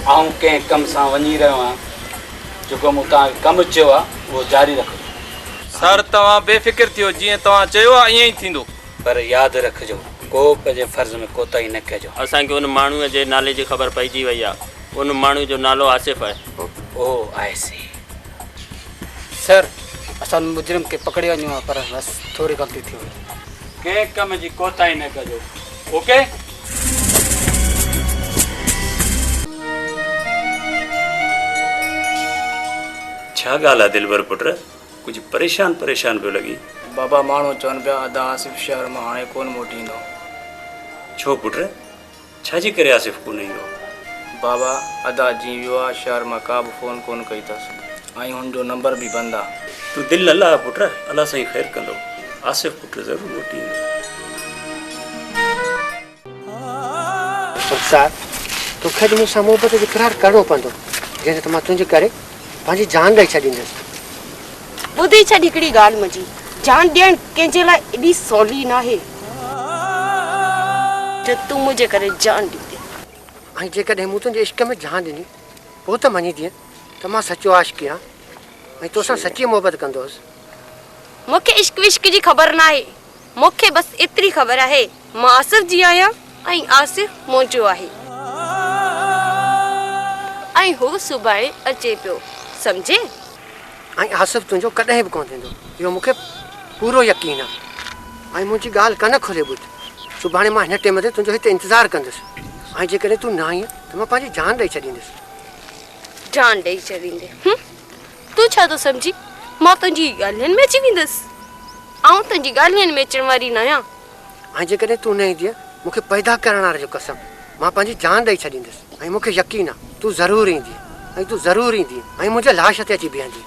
आऊं कंहिं कम सां वञी रहियो आहियां, जेको मूं तव्हांखे कमु चयो आहे उहो जारी रखो।
सर तव्हां बेफ़िक्र थियो, जीअं तव्हां चयो आहे ईअं ई थींदो।
पर यादि रखिजो, को पंहिंजे फर्ज़ में कोताही न कजो।
असांखे उन माण्हूअ जे नाले जी ख़बर पइजी वई आहे। उन माण्हू जो नालो आसिफ़ आहे।
ओ आइसी
सर, असां मुजरिम खे पकड़े वञो आहे, पर बसि थोरी ग़लती थी वई।
कंहिं कम जी कोताही न कजो, ओके? छा ॻाल्हि आहे दिलबर पुट, कुझु परेशान पियो लॻी?
बाबा माण्हू चवनि पिया अदा आसिफ़ शहर मां हाणे कोन मोटींदो।
छो पुट, छाजे करे आसिफ़ कोन ईंदो?
बाबा अदा जी वियो आहे शहर मां, का बि फ़ोन कोन कई अथसि, ऐं हुनजो नंबर बि बंदि आहे।
तूं दिलि न ला पुट, अलाह साईं ख़ैरु कंदो। आसिफ़ पुट ज़रूरु मोटींदो।
रुख़सार, तोखे मूंसां मोहबत जो इक़रार करिणो पवंदो, जंहिं त मां तुंहिंजे करे पंहिंजी जान ॾेई छॾींदुसि।
ॿुधी छॾ हिकिड़ी ॻाल्हि मुंहिंजी, जान ॾियणु कंहिंजे लाइ एॾी सवली न आहे जो तूं मुंहिंजे करे जान ॾींदे।
ऐं जेकॾहिं मूं तुंहिंजे इश्क में जान ॾिनी पोइ त मञीदीअं त मां सचो आशिक़ आहियां ऐं तोसां सची मोहबत कंदोसि।
मूंखे इश्क विश्क जी ख़बर न आहे, मूंखे बसि एतिरी ख़बर आहे मां आसिफ़ जी आहियां ऐं आसिफ़ मुंहिंजो आहे, ऐं हू सुभाणे अचे पियो, सम्झे?
ऐं आसिफ़ तुंहिंजो कॾहिं बि कोन थींदो, इहो मूंखे पूरो यकीन आहे। ऐं मुंहिंजी ॻाल्हि कन खोले ॿुध, सुभाणे मां हिन टाइम ते तुंहिंजो हिते इंतज़ारु कंदुसि, ऐं जेकॾहिं तूं न आईं त मां पंहिंजी जान ॾेई छॾींदुसि।
जान ॾेई छॾींदे? तूं छा थो सम्झी मां तुंहिंजी ॻाल्हियुनि में अची वेंदसि? आऊं तुंहिंजी ॻाल्हियुनि में अचण वारी न आहियां।
ऐं जेकॾहिं तूं न ईंदीअ, मूंखे पैदा करण वारे जो कसम, मां पंहिंजी जान ॾेई छॾींदुसि। ऐं मूंखे यकीन आहे तूं ज़रूरु ईंदीअ, ऐं तूं ज़रूरु ईंदीअ ऐं मुंहिंजे लाश ते अची बीहंदी।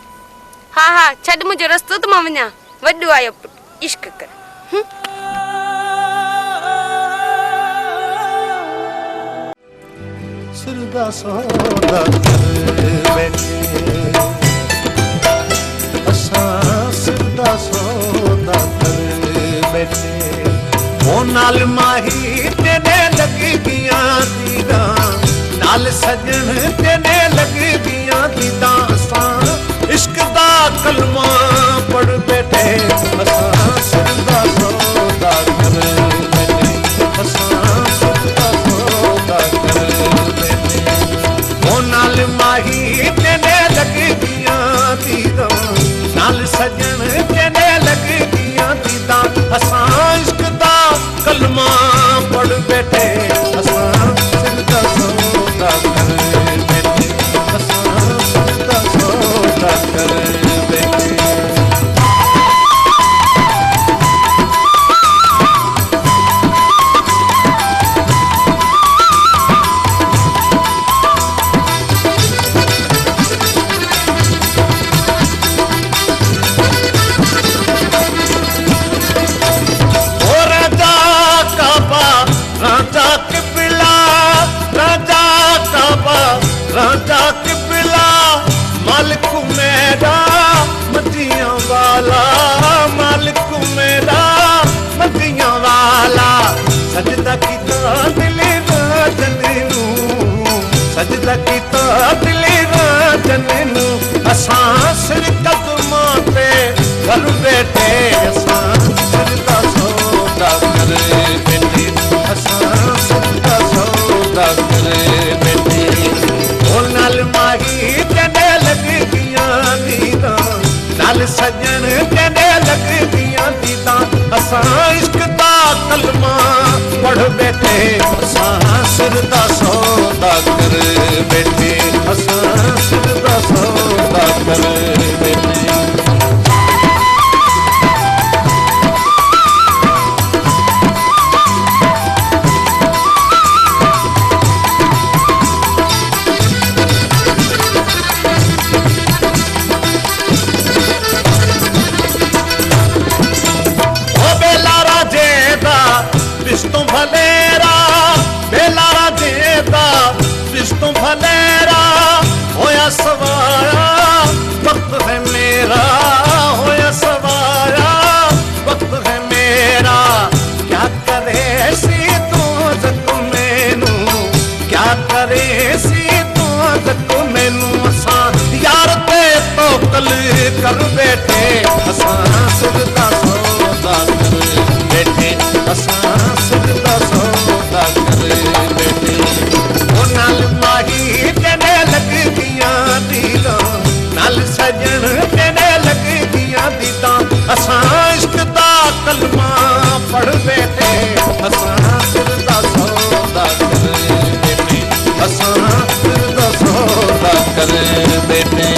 हा हा, छॾ मुंहिंजो रस्तो त मां वञा, वॾो आयो पुटु, इश्क कर।
सुरदा सौदा कर बैठे असां, सुरदा सौदा कर बैठे ओ नाल माही तेने लगी दियां दीदा, नाल सजन तेने लगी दियां दीदा। असां इश्क दा कलमा पढ़ बैठे असां, सुरदा सौदा कर बैठे असां, सुरदा सौदा कर बैठे ओ नाल कलमा पढ़ बैठे असां सिर दा सौदा कर बैठे असां सिर दा सौदा कर बैठे राजा किबला मालिक मेरा मदिया वाला मालिक मेरा मदिया वाला सजदा कीता दिले राजन नू सजदा कीता दिले राजन नू असां सिर कदमां ते घर बैठे असां सिर दा सौदा कर बैठे असां सिर दा सौदा कर बैठे नाल माही कने लग दिया दीदा नाल सजन कने लग दिया दीदा असां इश्क दा कलमा पढ़ बैठे असां सिर दा सौदा कर बैठे असां सिर दा सौदा कर बैठे विष्णु भलेरा बेलारा देता विष्णु भलेरा होया सवाया वक्त है मेरा होया सवाया वक्त है मेरा क्या करे सी तू जग मैनू क्या करे सी तू जग मैनू असां यार ते तो कल कर बैठे असां सिर दा सौदा कर बैठे असां सिर दा सौदा कर बैठे ओ नाल माही कने लग दिया दीदा नाल सजन कने लग दिया दीदा असां इश्क दा कलमा पढ़ बैठे असां सिर दा सौदा कर बैठे असां सिर दा सौदा कर बैठे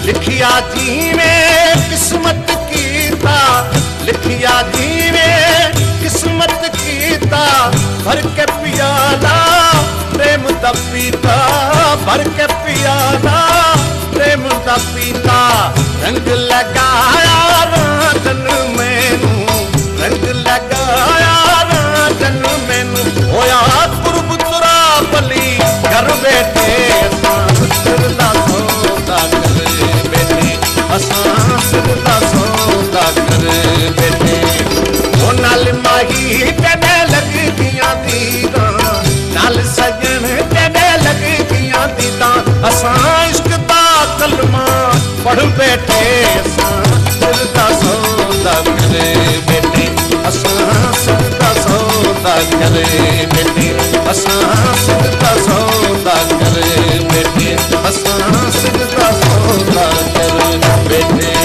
लिखिया जी में किस्मत कीता लिखिया जी में किस्मत कीता भर के पियाला प्रेम दा पीता भर के पियाला प्रेम दा पीता रंग लगाया राजन मैनू रंग लगाया राजन मैनू होया कुर्ब तुरा बली घर बैठे सिर दा सौदा कर असां सिर दा सौदा कर बैठे ओ नाल माही कने लग दिया दीदा नाल सजन कने लग दिया दीदा असां इश्क दा कलमा पढ़ बैठे असां सिर दा सौदा कर बैठे असां सिर दा सौदा कर बैठे असां सिर दा सौदा कर बैठे असां सिर दा सौदा कर बैठे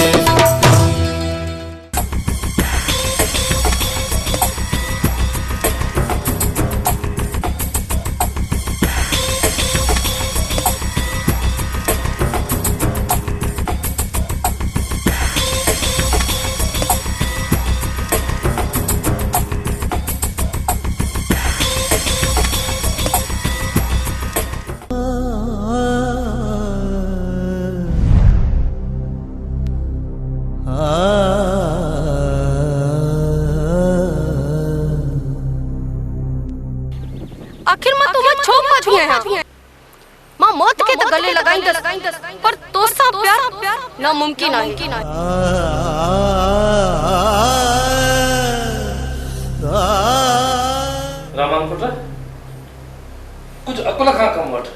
आखिर मां तुम्हें छो पाती है मां मौत के तो गले लगाई पर तोसा प्यार नामुमकिन है
रामान पुट कुछ अकुल खां कम वठ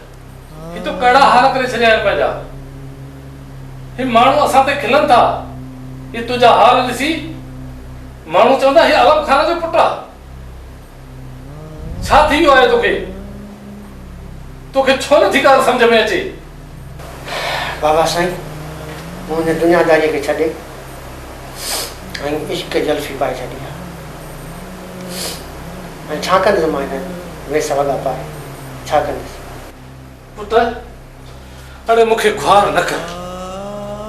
ये तो कड़ा हाल करे छड़िया पंहिंजा हे माण्हू असां ते खिलन था ये तुझा हाल ॾिसी माण्हू चवंदा हे आलम खान जो पुटु आहे। छा थी वियो आहे तोखे? तोखे छो नथी ॻाल्हि सम्झ में अचे?
बाबा साईं मूं हिन दुनियादारीअ खे छॾे ऐं इश्क जल्फी पाए छॾी आहे। ऐं छा कंदुसि मां हिन वेस वॻा पाए? छा कंदुसि?
पुट अरे मूंखे ख्वार न कर।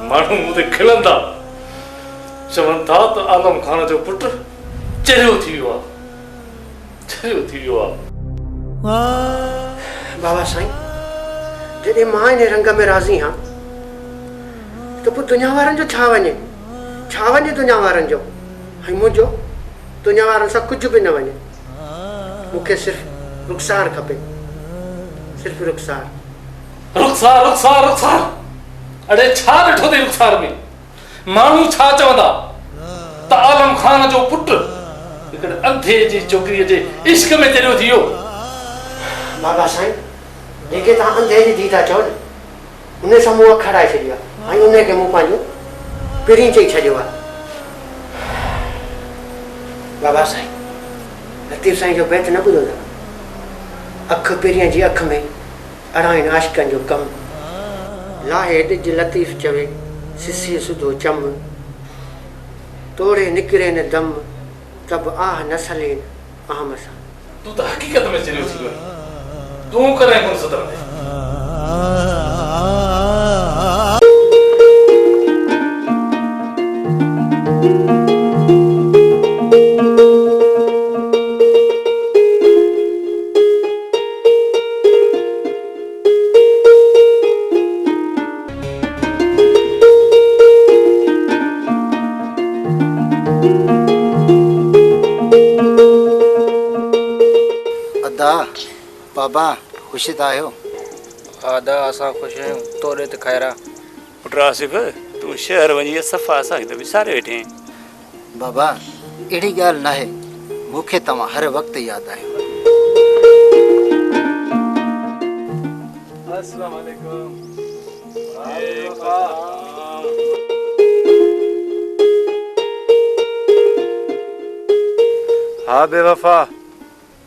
माण्हू मूं ते खिलंदा, चवनि था त आलम खान जो पुटु चरियो थी वियो आहे, चरियो थी वियो आहे।
बाबा साईं जॾहिं मां हिन रंग में राज़ी आहियां त पोइ दुनिया वारनि जो छा वञे? छा वञे दुनिया वारनि जो? ऐं मुंहिंजो दुनिया वारनि सां कुझु बि न वञे। मूंखे सिर्फ़ु रुख़सार खपे, सिर्फ़ु रुख़सार।
रुख़सार रुख़सार रुख़सार अड़े छा ॾिठो अथई रुख़सार में? माण्हू छा चवंदा त आलम खान जो पुटु हिकिड़े अंधे जी छोकिरीअ जे इश्क में चरियो थी वियो।
बाबा साईं जेके तव्हां अंधे जी धी था चओ न उन सां मूं अखड़ाए छॾियो आहे ऐं उनखे मूं पंहिंजो पहिरीं चई छॾियो आहे। बाबा साईं लतीफ़ साईं जो बैत न ॿुधो अथव? अखि पहिरीं जी अखि में अराइण आशिकनि जो कमु लाहे ॾिज लतीफ़ चवे सिसी सुधो चम तोड़े निकिरे न दम तब आह न सले आम सां।
तूं त हक़ीक़त में चरियो थी वियो। तूं करे कोन सुधरंदे।
बाबा ख़ुशि था आहियो?
आदा असां ख़ुशि आहियूं। तोड़े त ख़ैरा।
पुट आसिफ तूं शहर वञी सफ़ा असांखे त विसारे वेठे आहीं।
बाबा अहिड़ी ॻाल्हि न आहे, मूंखे तव्हां हर वक़्तु यादि आहियो।
अस्सलाम वालेकुम। हाँ बेवफा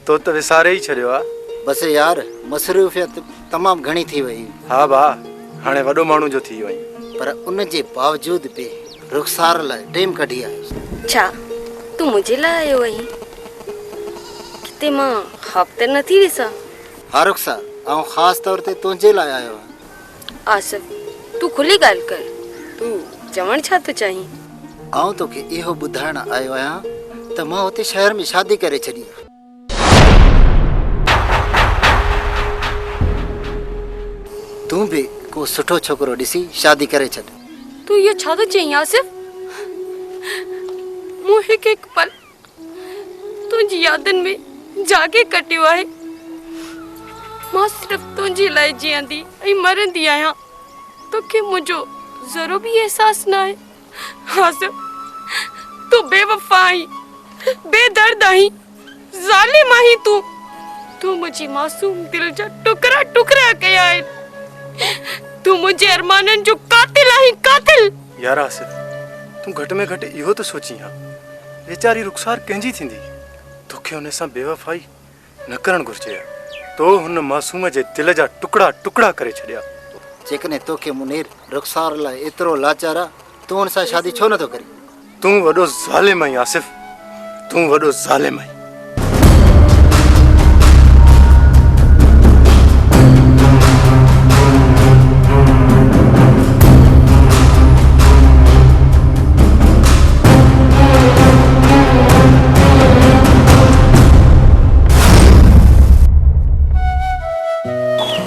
तो त विसारे ई छॾियो आहे।
बसि यार मसरूफ़ियत तमामु घणी थी वई।
हा भाउ हाणे वॾो माण्हू जो थी वई,
पर उन जे बावजूद बि रुख़सार लाइ टाइम कढी आयो।
छा तूं मुंहिंजे लाइ आयो आहीं? किथे मां ख़्वाब त नथी ॾिसां?
हा रुख़सार ऐं ख़ासि तौर ते तुंहिंजे लाइ आयो आहियां।
आसिफ तूं खुली ॻाल्हि कर, तूं चवण छा थो चाहीं?
आउं तोखे इहो ॿुधाइण आयो आहियां त मां हुते शहर में शादी करे छॾी आहे। तूं बि को सुठो छोकिरो ॾिसी शादी करे छॾ।
तूं इहो छा थो चईं आसिफ? मूं हिकु हिकु पल तुंहिंजी यादनि में जागे कटियो आहे। मां सिर्फ़ु तुंहिंजे लाइ जीअंदी ऐं मरंदी आहियां। तोखे मुंहिंजो ज़रो बि अहसासु न आहे। आसिफ तूं बेवफ़ा आहीं, बेदर्द आहीं, ज़ालिम आहीं। तूं मुंहिंजी मासूम दिल जा टुकड़ा टुकड़ा कया आहिनि। तूं मुंहिंजे अरमाननि जो कातिल आहीं, कातिल।
यार आसिफ तूं घटि में घटि इहो त सोची हा वेचारी रुख़सार कंहिंजी थींदी? तोखे हुन सां बेवफ़ाई न करणु घुरिजे। तो हुन मासूम जे दिल जा टुकड़ा टुकड़ा करे छॾिया।
जेकॾहिं तोखे मुनीर रुख़सार लाइ एतिरो लाचार आहे तूं हुन सां शादी छो नथो करीं?
तूं वॾो ज़ालिम आहीं आसिफ, तूं वॾो ज़ालिम आहीं।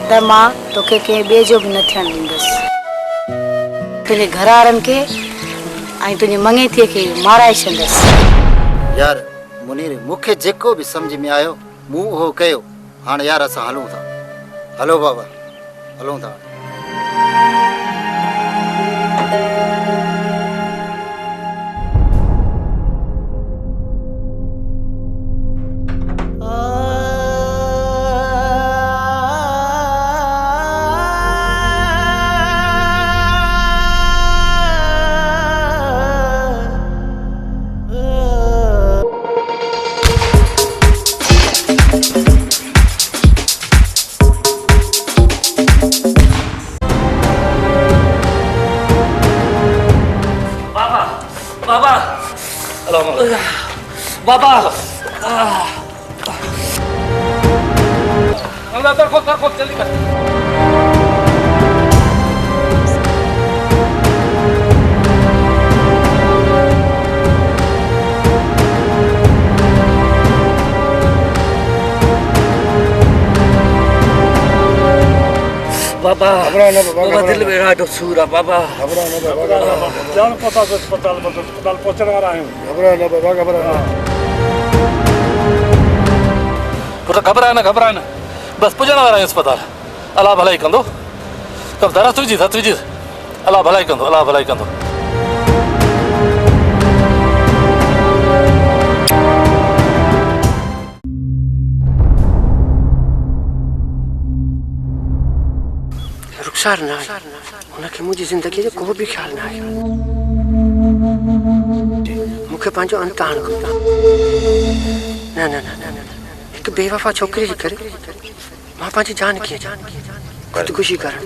त मां तोखे कंहिं ॿिए जो बि न थियणु ॾींदसि। तुंहिंजे घर वारनि खे ऐं तुंहिंजी मंगेतीअ खे माराए छॾंदसि।
यार मुनीर मूंखे जेको बि सम्झ में आयो मूं उहो कयो। हाणे यार असां हलूं था। हलो बाबा हलूं था।
बाबा
अंदर खोल जल्दी कर।
बाबा बाबा दिल में ॾाढो सूर आहे बाबा
जान पता अस्पताल पहुंचण वारा आहियूं।
पुट घबराए न बस पुॼण वारा आहियूं अस्पताल। अलाह भलाई कंदो। कब दरा तुझी अलाह भलाई कंदो।
रुखसार ना उनखे मुंहिंजी ज़िंदगी जो को बि ख़्यालु न आहे। मूंखे पंहिंजो अंत आणणु खपे। न हिकु बेवफ़ा छोकिरी जे करे मां पंहिंजी जान कीअं ख़ुदकुशी करणु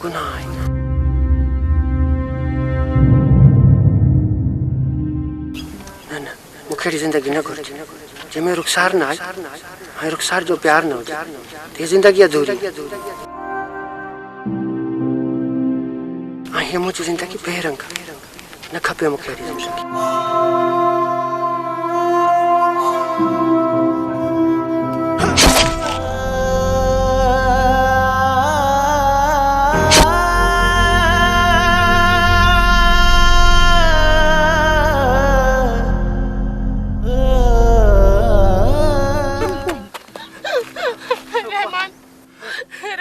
गुनाह आहे। न मूंखे अहिड़ी ज़िंदगी न घुरिजे जंहिंमें रुखसार न आहे ऐं रुखसार जो प्यार न हुजे त हीअ ज़िंदगी अधूरी। हीअ मुंहिंजी ज़िंदगी बेरंग न खपे मूंखे अहिड़ी ज़िंदगी।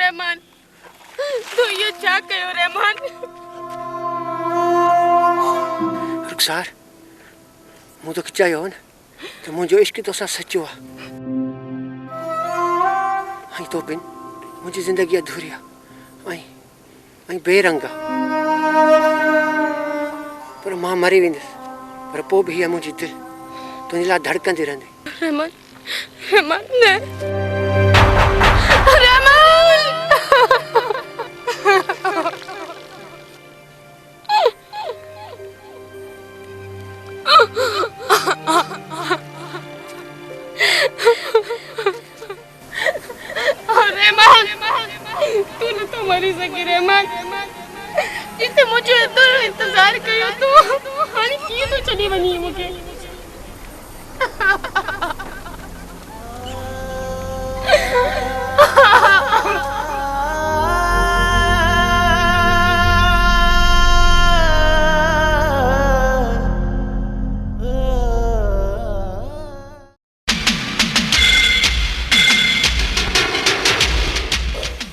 रहमान तू ये छा कयो रहमान?
रुखसार मूं तोखे चयो न त मुंहिंजो इश्क तोसां सचो आहे ऐं तो बिन मुंहिंजी ज़िंदगी अधूरी आहे ऐं बेरंग आहे। पर मां मरी वेंदुसि पर पोइ बि हीअ मुंहिंजी दिलि तुंहिंजे लाइ धड़कंदी रहंदी।
रहमान न तूने तो मरी सकी रहमान जिते मुझे तो इंतजार कयो तू हाणे कीअं तो छॾी वञी मूंखे?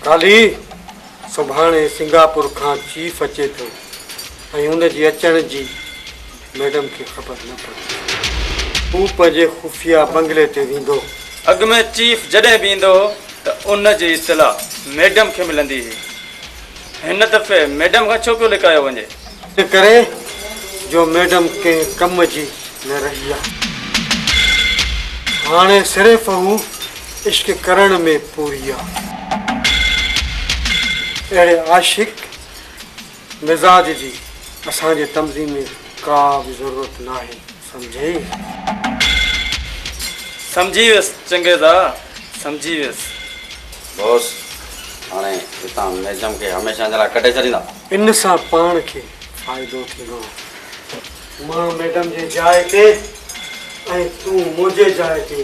काली सुभाणे सिंगापुर खां चीफ अचे थो ऐं हुनजी अचण जी मैडम खे ख़बर न पए। हू पंहिंजे खुफ़िया बंगले ते वेंदो।
अॻ में चीफ जॾहिं बि ईंदो त उन जी इतला मैडम खे मिलंदी हुई। हिन दफ़े मैडम खां छो पियो लिकायो वञे?
इन करे जो मैडम कंहिं कम जी न रही आहे। हाणे सिर्फ़ु हू इश्क करण में पूरी आहे। अहिड़े आशिक मिज़ाज जी असांजे तंज़ीम में का बि ज़रूरत न आहे।
समझी वियुसि चंगेज़ा समझी वियुसि।
बॉस हाणे हितां मैडम खे हमेशह जे लाइ कढे छॾींदा।
इन सां पाण खे फ़ाइदो थींदो। मां मैडम जे जाइ ते ऐं तूं मुंहिंजे जाइ ते।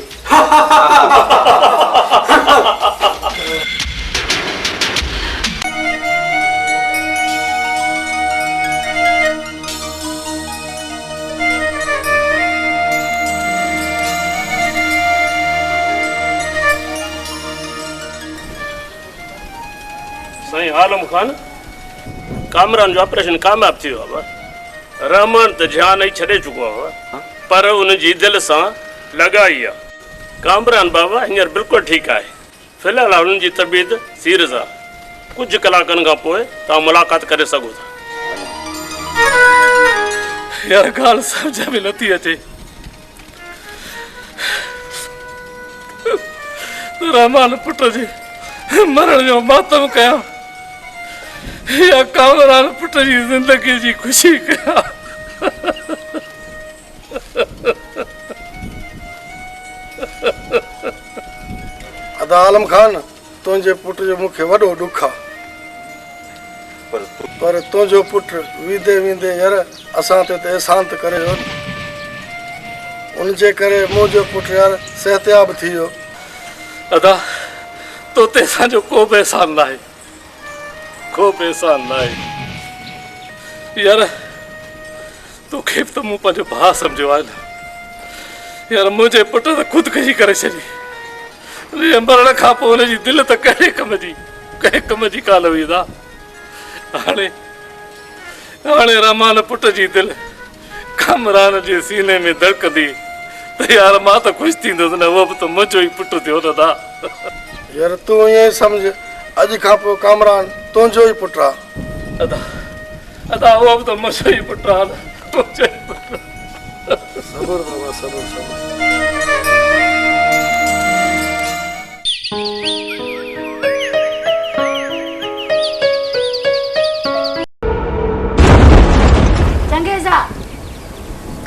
साईं आलम खान कामरान जो ऑपरेशन कामयाब थियो आहे। रहमान त जान ई छॾे चुको आहे पर उनजी दिलि सां लॻाई आहे। कामरान बाबा हींअर बिल्कुलु ठीकु आहे। फ़िलहाल उन्हनि जी तबियत सीरियस आहे। कुझु कलाकनि खां पोइ तव्हां मुलाक़ात करे सघो था।
यार ॻाल्हि सम्झ में नथी अचे। रहमान पुट जे मरण जो मातम कया या कामरान पुट जी ज़िंदगी जी ख़ुशी कया।
अदा आलम खान तुंहिंजे पुट जो मूंखे वॾो ॾुख आहे पर तुंहिंजो पुटु वींदे वींदे यार असां ते एहसान त करे वियो उनजे करे मुंहिंजो पुटु यार सिहतयाब थी वियो।
अदा तो ते असांजो को बि एहसान न आहे, को बि एहसान न आहे यार। तोखे बि त मूं पंहिंजो भाउ सम्झो आहे न यार। मुंहिंजे पुट त ख़ुदकुशी करे छॾी, मरण खां पोइ हुनजी दिलि त कंहिं कम जी कान हुई अदा। हाणे रहमान पुट जी दिलि कामरान जे सीने में धड़कंदी त यार मां त ख़ुशि थींदुसि न, उहो बि त मुंहिंजो ई पुटु थियो न अदा।
यार तूं ईअं सम्झ अॼु खां पोइ कामरान तुंहिंजो ई पुटु आहे।
अदा उहो बि त मुंहिंजो ई पुटु आहे न, मुंहिंजो ई पुटु।
सबर बाबा सबर सबर।
चंगेज़ा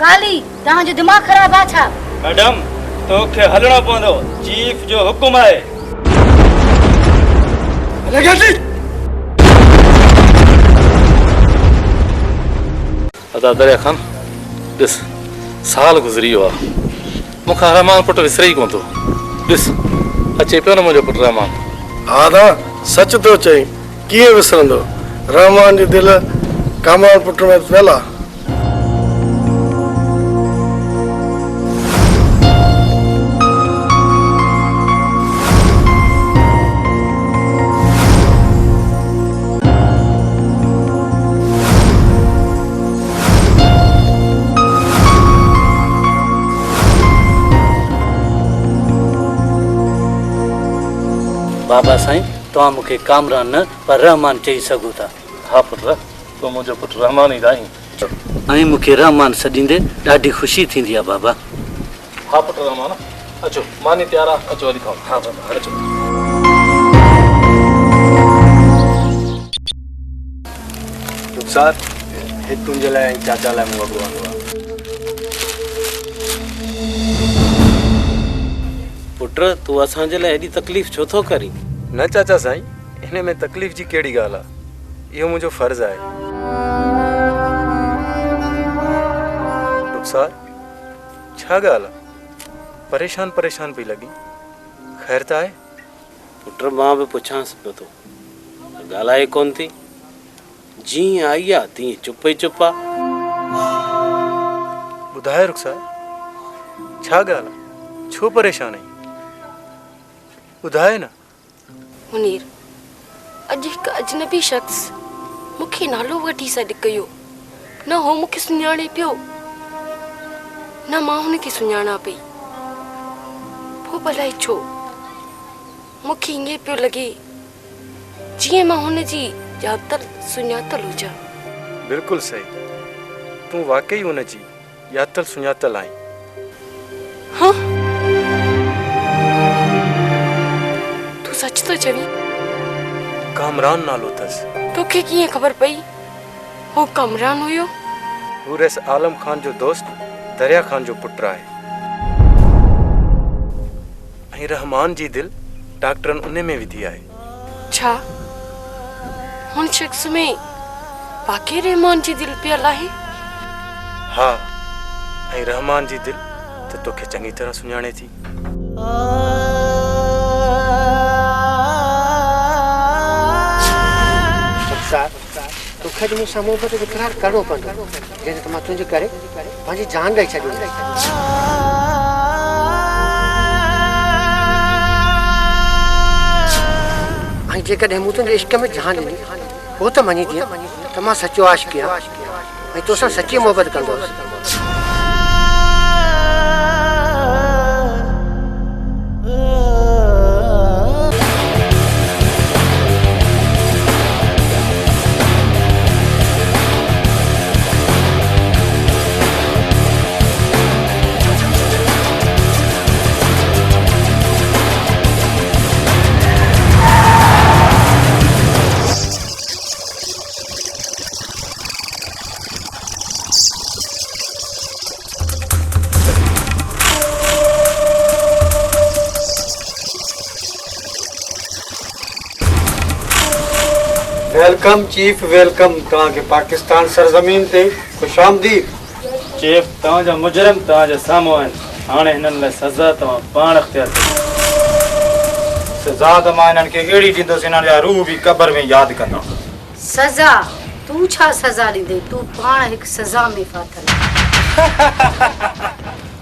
काली तव्हांजो दिमाग़ ख़राब आहे छा?
मैडम तोखे हलणो पवंदो, चीफ जो हुकुम आहे।
अदा दरिया खान ॾिस साल गुज़री वियो आहे, मूंखां रहमान पुटु विसरे ई कोन थो। ॾिस अचे पियो न मुंहिंजो पुटु रहमान।
हा दा सच थो चई, कीअं विसरंदो? रहमान जी दिलि कामरान पुट में पियल आहे।
बाबा साईं तव्हां मूंखे कामरान न पर रहमान चई सघो था।
हा पुटु तूं मुंहिंजो पुटु रहमान ई आहीं
ऐं मूंखे रहमान सॾींदे ॾाढी ख़ुशी थींदी आहे बाबा।
हा पुटु रहमान अचो, मानी तयारु आहे, अचो हली खाओ। हा बाबा अचो।
रुखसार हे तुंहिंजे लाइ ऐं चाचा लाइ मूं वॻो आंदो आहे।
पुट तूं असांजे लाइ एॾी तकलीफ़ छो थो करी?
न चाचा साईं, हिन में तकलीफ़ जी कहिड़ी ॻाल्हि आहे, इहो मुंहिंजो फ़र्ज़ु आहे। रुखसार छा ॻाल्हि आहे, परेशान परेशान पई लॻी, ख़ैर त आहे?
पुट मां बि पुछांसि पियो थो, ॻाल्हाए कोन थी, जीअं आई आहे तीअं चुप ई चुप आहे।
ॿुधाए रुखसार छा ॻाल्हि आहे, छो परेशान आहीं? ॿुधाए न।
मुनीर अॼु हिकु अजनबी शख़्स मूंखे नालो वठी सॾु कयो, न हो मूंखे सुञाणे पियो न मां हुनखे सुञाणा पई। पोइ भला छो मूंखे ईअं पियो लॻे जीअं मां हुनजी ॼातल सुञातल हुजां।
बिल्कुलु सही, तूं वाकई हुनजी ॼातल सुञातल आहीं।
हाँ तूं सच थो चवीं?
कामरान नालो अथसि।
तोखे कीअं ख़बर पई हो कामरान हुयो?
हू रेस आलम खान जो दोस्त दरिया खान जो पुटु आहे ऐं रहमान जी दिलि डॉक्टरनि उन में विधी आहे।
छा हुन शख़्स में वाकई रहमान जी दिलि पियल आहे?
हा, ऐं रहमान जी दिलि त तोखे चङी तरह सुञाणे थी।
तोखे जो मूंसां मोहबत इक़रार करिणो पवंदो, जंहिं त मां तुंहिंजे करे पंहिंजी जान ॾेई छॾींदुमि। ऐं जेकॾहिं मूं तुंहिंजे इश्क में जान ॾिनी पोइ त मञी तीअं त मां सचो आशिक़ आहियां ऐं तोसां सची मोहबत कंदुसि।
वेलकम चीफ वेलकम तव्हां के पाकिस्तान सरजमीन ते खुशामदीद।
चीफ तव्हांजा मुजरम तव्हांजे साम्हूं आहिनि, हाणे हिननि लाइ सज़ा तव्हां पाण अख़्तियार कयो।
सज़ा त मां हिननि खे अहिड़ी ॾींदुसि हिननि जा रूह बि क़बर में यादि कंदा।
सज़ा तूं छा सज़ा ॾींदे? तूं पाण हिकु सज़ा में फाथल।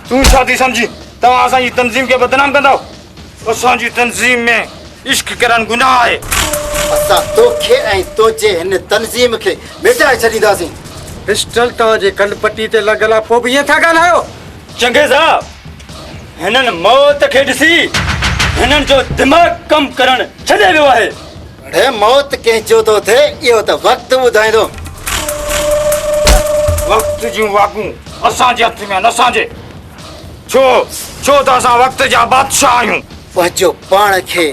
तूं छा थी सम्झी? तव्हां असांजी तंज़ीम खे बदनाम कंदव? असांजी तंज़ीम में इश्क करणु गुनाह आहे।
असां तोखे ऐं तुंहिंजे हिन तंज़ीम खे मिटाए छॾींदासीं।
पिस्टल तव्हांजे कनपटी ते लॻल आहे, पोइ बि ईअं था ॻाल्हायो?
चङे साहब, हिननि मौत खे ॾिसी हिननि जो दिमाग़ कमु करणु छॾे वियो आहे।
अड़े मौत कंहिंजो थो थिए इहो त वक़्तु ॿुधाईंदो।
वक़्त जूं वाकूं असांजे हथ में आहिनि, असांजे। छो त असां वक़्त जा बादशाह आहियूं।
पंहिंजो पाण खे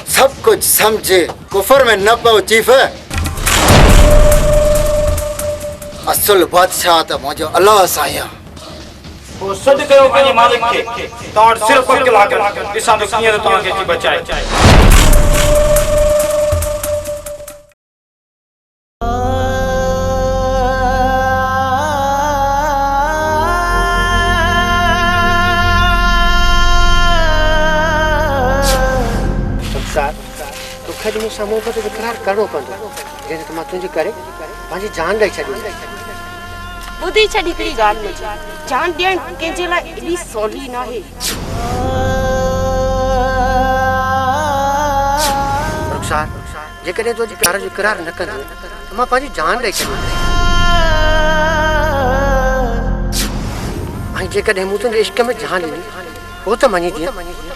सभु कुझु सम्झे कुफर में न पओ चीफ। असुल बादशाह त मुंहिंजो अलाह साईं आहे।
पोइ सॾु कयो पंहिंजे मालिक खे। तव्हां वटि सिर्फ़ु ॿ कलाक ॾिसां थो कीअं त तव्हांखे अची बचाए।
तोखे मूंसां मोहबत जो इक़रार करिणो पवंदो, जंहिं त मां तुंहिंजे करे पंहिंजी जान ॾेई छॾी।
ॿुधी छॾ हिकिड़ी ॻाल्हि मुंहिंजी, जान ॾियणु कंहिंजे लाइ एॾी सवली न आहे।
रुख़सार, जेकॾहिं तुंहिंजे प्यार जो इक़रार न कंदो त मां पंहिंजी जान ॾेई छॾींदुसि। ऐं जेकॾहिं मूं तुंहिंजे इश्क में जान ॾिनी पोइ त मञीदीअं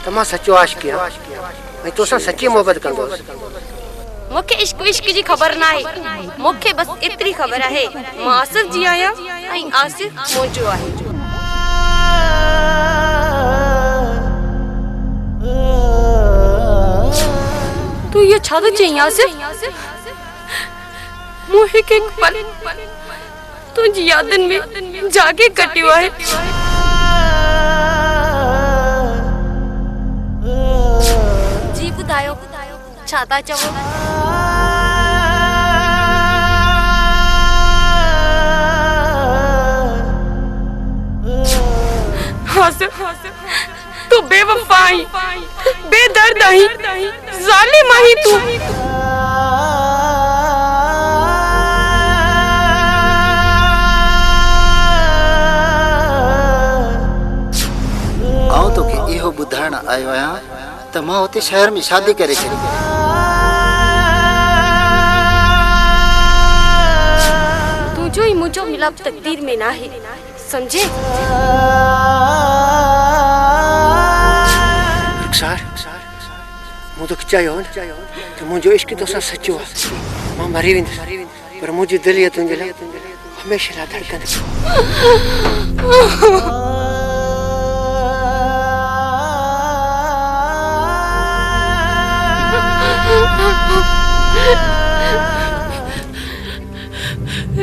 त मां सचो आशिक़ी आहियां ऐं तोसां सची मोहबत कंदुसि।
मूंखे इश्क विश्क जी ख़बर न आहे, मूंखे बसि एतिरी ख़बर आहे मां आसिफ जी आहियां ऐं आसिफ मुंहिंजो आहे। तूं इहो छा थो चईं आसिफ? मूं हिकु पल तुंहिंजी यादनि में जागे कटियो आहे। जी ॿुधायो छा था चवो? तू बेवफा आई, बेदर्द आई, जालिम आई तू।
आउं तोखे इहो ॿुधाइण आयो आहियां त मां हुते शहर में शादी करे छॾी।
तुंहिंजो ई मुंहिंजो मिलाप तकदीर में न आहे, समझे?
रुख़सार, मूं तोखे चयो न त मुंहिंजो इश्क तोसां सचो आहे। मां मरी वेंदुसि पर मुंहिंजी दिलि तुंहिंजे लाइ हमेशह लाइ धड़कंदी।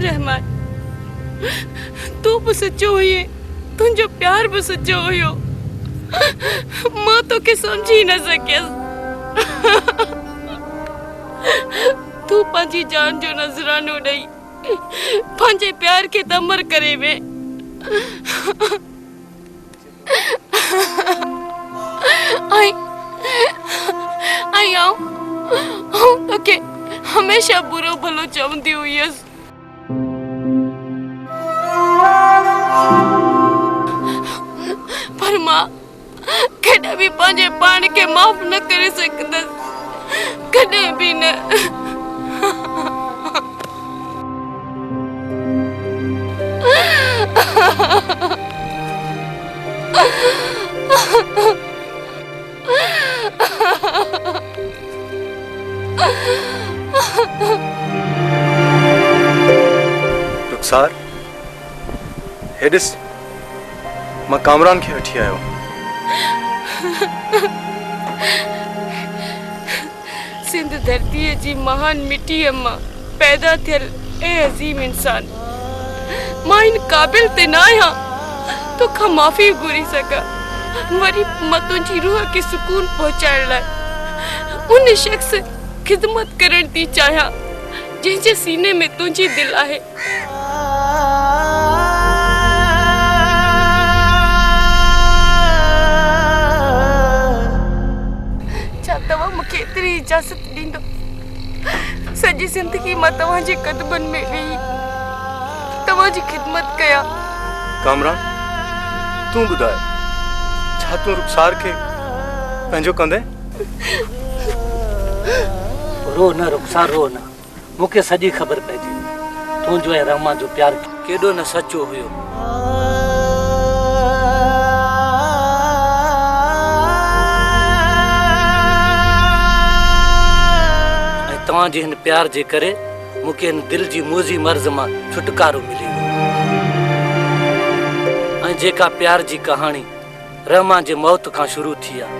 रहमान, तू भी सच्चो हुई, तुझो प्यार भी सच्चो हुयो। मां तो के समझी न सकियस। तू पंहिंजी जान जो नजरानो ॾेई पंहिंजे प्यार के तमर करे वे। आई तो के हमेशा बुरो भलो चवंदी हुयस। पर मां कॾहिं भी पंहिंजे पाण के माफ़ न करे सकंदसि, कॾहिं भी न।
रुख़सार, हे ॾिस, मां कामरान खे वठी आयो।
सिंध धरतीअ जी महान मिट्टीअ मां पैदा थियल ए अज़ीम इंसान, मां इन क़ाबिल ते न आहियां तोखां माफ़ी घुरी सघां, वरी मां तुंहिंजी रूह खे सुकून पहुचाइण लाइ उन शख़्स ख़िदमत करण थी चाहियां जंहिंजे सीने में तुंहिंजी दिलि आहे। छा तव्हां मूंखे एतिरी इजाज़त ॾींदो सॼी ज़िंदगी मां तव्हांजे कदमनि में वेही तव्हांजी ख़िदमत कयां?
कामरान, तूं ॿुधाए, छा तूं रुखसार खे पंहिंजो कंदे?
रो न रुखसार, रो न। मूंखे सॼी ख़बर पइजी तुंहिंजो ऐं रहमान जो प्यार केॾो न सचो हुयो। ऐं तव्हांजे हिन प्यार जे करे मूंखे हिन दिलि जी मोज़ी मर्ज़ मां छुटकारो मिली वियो। ऐं जेका प्यार जी कहाणी रहमान जे मौत खां शुरू थी आहे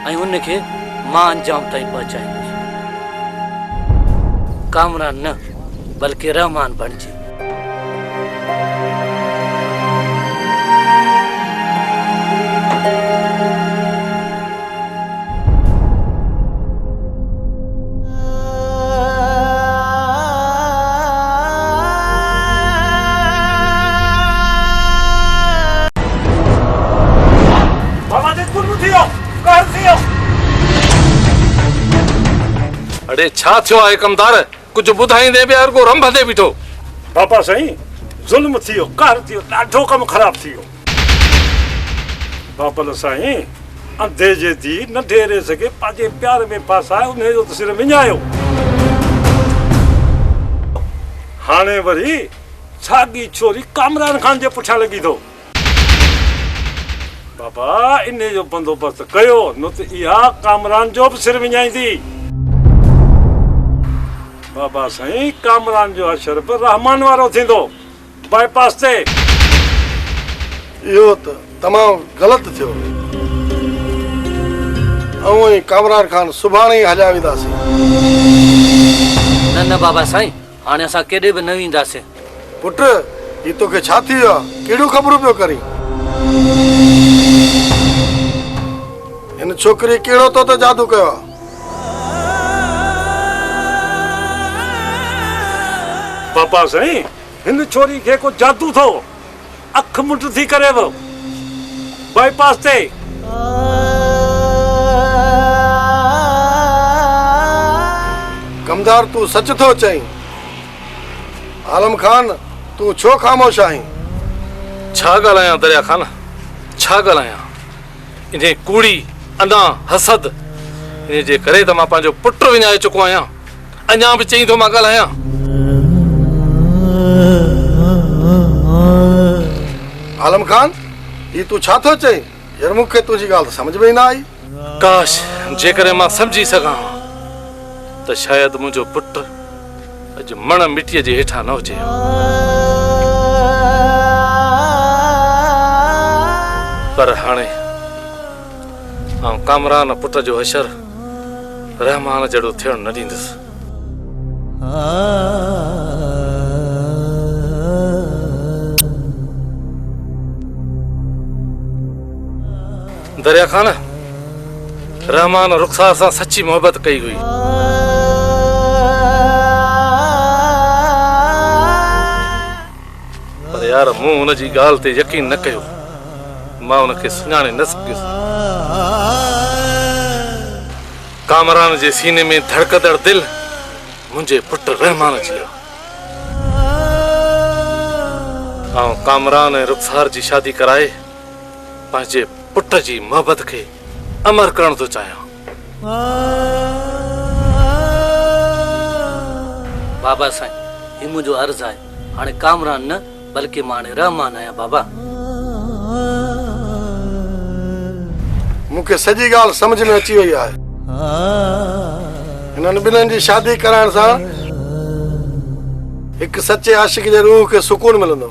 ऐं उनखे मां अंजाम ताईं पहुचाईंदुसि। कामरान न बल्कि रहमान बणिजे।
अरे छा थियो आहे कमदार? कुछ ॿुधाईंदे बि हर को रंभदे बीठो।
बाबा साईं, ज़ुल्म थियो, कहर थियो, ॾाढो कमु ख़राब थियो। बाबा साईं, अंधे जे धी न ढेरे सघे पंहिंजे प्यार में फासाए उनजो त सिर विञायो। हाणे वरी साॻी छोरी कामरान खान जे पुठियां लॻी थो। बाबा इन जो बंदोबस्त कयो, न त इहा कामरान जो बि सिर विञाईंदी। बाबा साईं, कामरान जो अशर बि रहमान वारो थींदो, बाईपास ते।
इहो त तमामु ग़लति थियो। ऐं ई कामरान खान सुभाणे ई हलिया वेंदासीं।
न न बाबा साईं, हाणे असां केॾे बि न वेंदासीं।
पुट, ही तोखे छा थी वियो आहे? कहिड़ियूं ख़बरूं पियो करीं? हिन छोकिरी कहिड़ो तो त जादू कयो आहे?
बाबा साईं, हिन छोरी खे को जादू थो, अख मुंड थी करे वो बाईपास ते।
कमदार, तूं सच थो चईं? आलम खान, तूं छो ख़ामोश आहीं?
छा ॻाल्हायां दरिया खान, छा ॻाल्हायां? इन्हे कूड़ी अना हसद इन जे करे त मां पंहिंजो पुटु विञाए चुको आहियां। अञा बि चई थो मां ॻाल्हायां।
आलम खान, ही तूं छा थो चईं? यार मूंखे तुंहिंजी ॻाल्हि समझ में ई न आई।
काश जेकॾहिं मां सम्झी सघां त शायदि मुंहिंजो पुटु अॼु मण मिटीअ जे हेठां न हुजे। पर हाणे कामरान पुट जो हशर रहमान जहिड़ो थियण न ॾींदुसि। दरिया खान, रहमान रुखसार सां सच्ची मोहब्बत कई हुई। पर यार, मूं हुनजी ॻाल्हि ते यकीन न कयो। मां हुनखे सुञाणे न सघियुसि। कामरान जे सीने में धड़कदड़ दिल मुंहिंजे पुट रहमान जी आहे। कामरान ऐं रुखसार जी शादी कराए पंहिंजे पुट जी मोहब्बत खे अमर करण थो चाहियां।
बाबा साईं, ही मुंहिंजो अर्ज़ु आहे। हाणे कामरान न बल्कि मां हाणे रहमान आहियां। बाबा,
मूंखे सॼी ॻाल्हि समझ में अची वई आहे। हिननि ॿिन्हिनि जी शादी कराइण सां हिकु सचे आशिक जे रूह खे सुकून मिलंदो।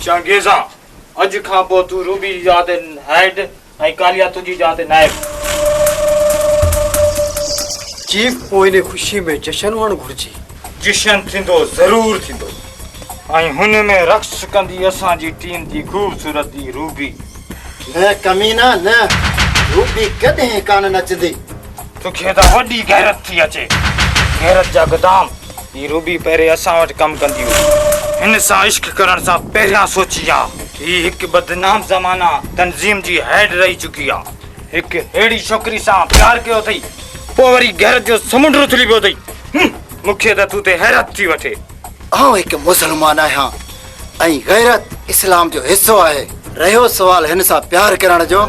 चंगेज़ा अज खां पोइ तू रूबी जी जात हेड ऐं कालिया तुंहिंजी जात नाइब।
चीफ पोइ इन ख़ुशी में जशन हुअणु घुरिजे।
जशन थींदो ज़रूरु थींदो ऐं हुन में रक्स कंदी असांजी टीम जी ख़ूबसूरती रूबी।
न कमीना न, रूबी कॾहिं कान नचंदी।
तोखे त वॾी गैरत थी अचे। गैरत जा गोदाम ही रूबी पहिरें असां वटि कमु कंदी हुई। हिन सां इश्क करण सां पहिरियां सोची आहे ही हिकु बदनाम ज़माना तंज़ीम जी हेड रही चुकी आहे। हिकु अहिड़ी छोकिरी सां प्यार कयो अथई, पोइ वरी गैरत जो समुंड उथली पियो अथई। मूंखे त तूं ते हैरत थी वठे।
आउं हिकु मुसलमान आहियां ऐं गैरत इस्लाम जो हिसो आहे। रहियो सुवाल हिन सां प्यार करण जो,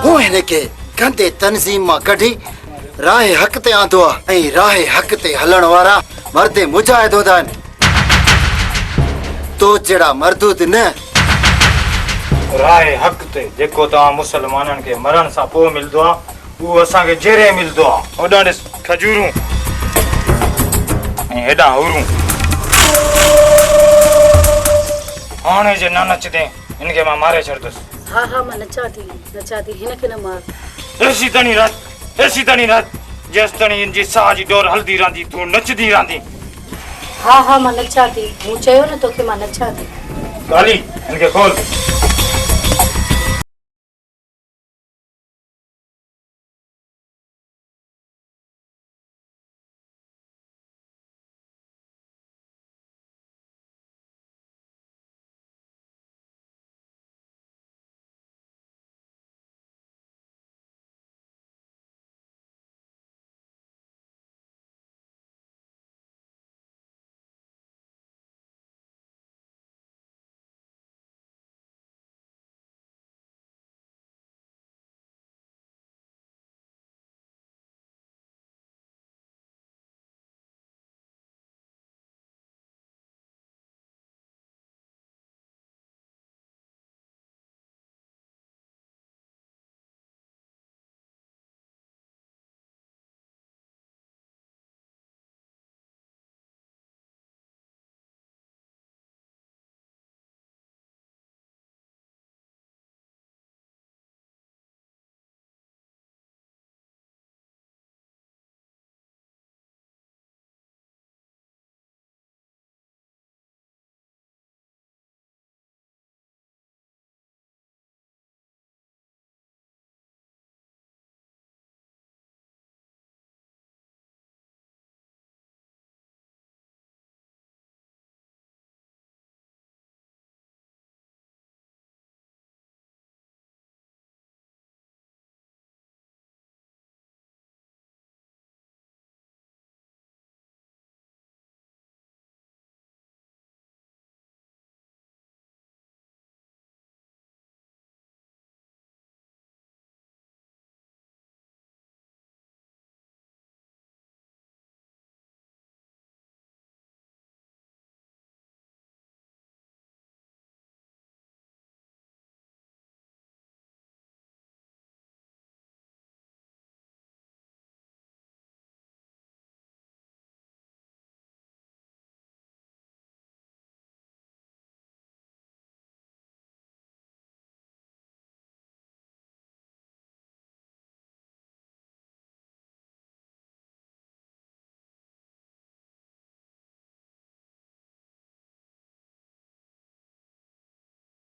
हू हिन खे गंदे तंज़ीम मां कढी राह हक़ ते आंदो आहे ऐं राह हक़ ते हलण वारा मर्द मुजाहिद हूंदा आहिनि। तो जहिड़ा मर्दूद न।
राह हक़ ते जेको तव्हां मुसलमाननि खे मरण सां पोइ मिलंदो आहे, उहो असांखे जेरे मिलंदो आहे। होॾां ॾिस खजूरूं ऐं हेॾां हुरूं। हाणे जे न नचदे हिनखे मां मारे छॾंदुसि।
हा हा मां नचां थी हिनखे न मार।
एसी ताणी रात जेसि ताणी हिनजी साह जी डोर हलदी रहंदी तूं नचदी रहंदी।
हा हा मां नचां थी, मूं चयो न तोखे मां नचां थी।
काली हिनखे खोल।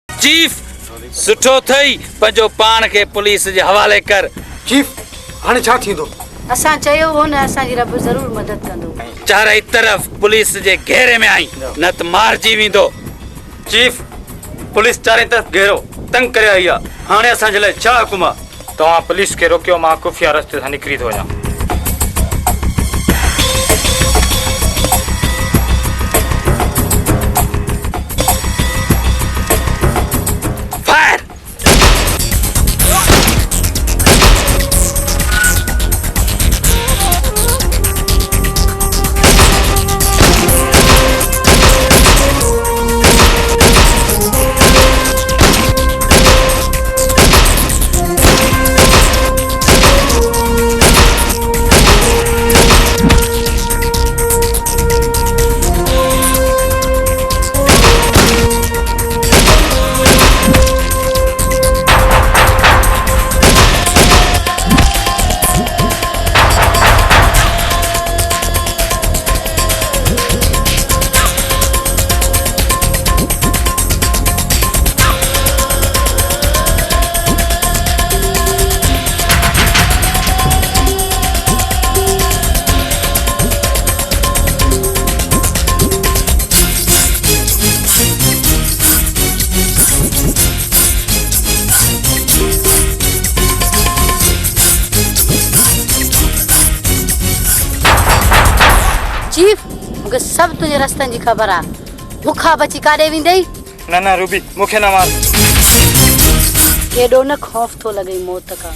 चीफ सुठो थई पंहिंजो पाण खे पुलिस जे हवाले कर।
चीफ हाणे छा थींदो?
असां चयो हो न असांजी रब ज़रूर मदद कंदो।
चारई तरफ़ पुलिस जे घेरे में आई न त मारजी वेंदो।
चीफ पुलिस चारई तरफ़ घेरो तंग करे आई आहे। हाणे असांजे लाइ छा हुकुम आहे? तव्हां पुलिस खे रोकियो, मां खुफ़िया रस्ते सां निकिरी थो वञा।
सभु तुंहिंजे रस्तनि जी ख़बर आहे। मूंखां बची काॾे वेंदई?
न न रूबी मूंखे न मार।
केॾो न ख़ौफ़ थो लॻई मौत खां।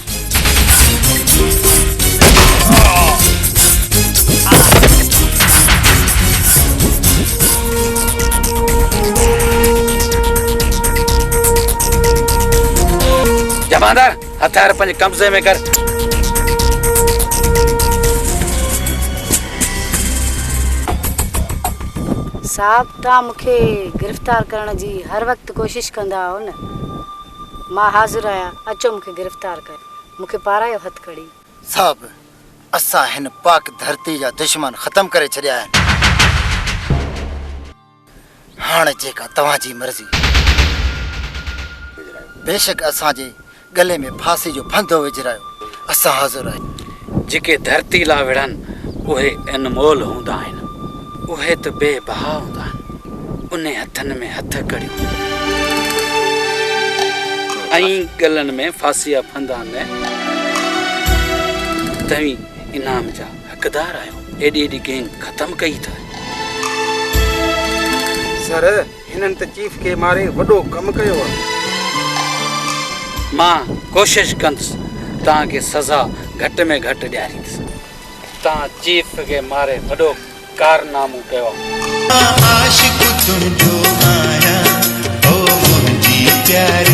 जमादार हथियार पंहिंजे कब्ज़े में कर।
साहब तव्हां मूंखे गिरफ़्तार करण जी हर वक़्तु कोशिशि कंदा आहियो न। मां हाज़िर आहियां, अचो मूंखे गिरफ़्तार कर। मूंखे पारायो हथकड़ी।
साहब असां हिन पाक धरती जा दुश्मन ख़तम करे छॾिया आहिनि। हाणे जेका तव्हांजी मर्ज़ी। बेशक असांजे गले में फांसी जो फंदो विझरायो, असां हाज़िर आहियूं।
जेके धरती ला विढ़नि उहे अनमोल हूंदा आहिनि, उहे त बेबहा हूंदा आहिनि। उन हथनि में हथ कड़ियूं ऐं गलनि में फांसी जा फंदा न। तव्हीं इनाम जा हक़दार आहियो। एॾी एॾी गैंग ख़तम कई था।
सर हिननि त चीफ खे मारे वॾो कमु कयो आहे।
मां कोशिशि कंदुसि तव्हांखे सज़ा घटि में घटि ॾियारींदुसि। तव्हां चीफ खे मारे वॾो कारनामो कयो आहे।
आशिक़ तुंहिंजो आहियां ओ मुंहिंजी प्यारी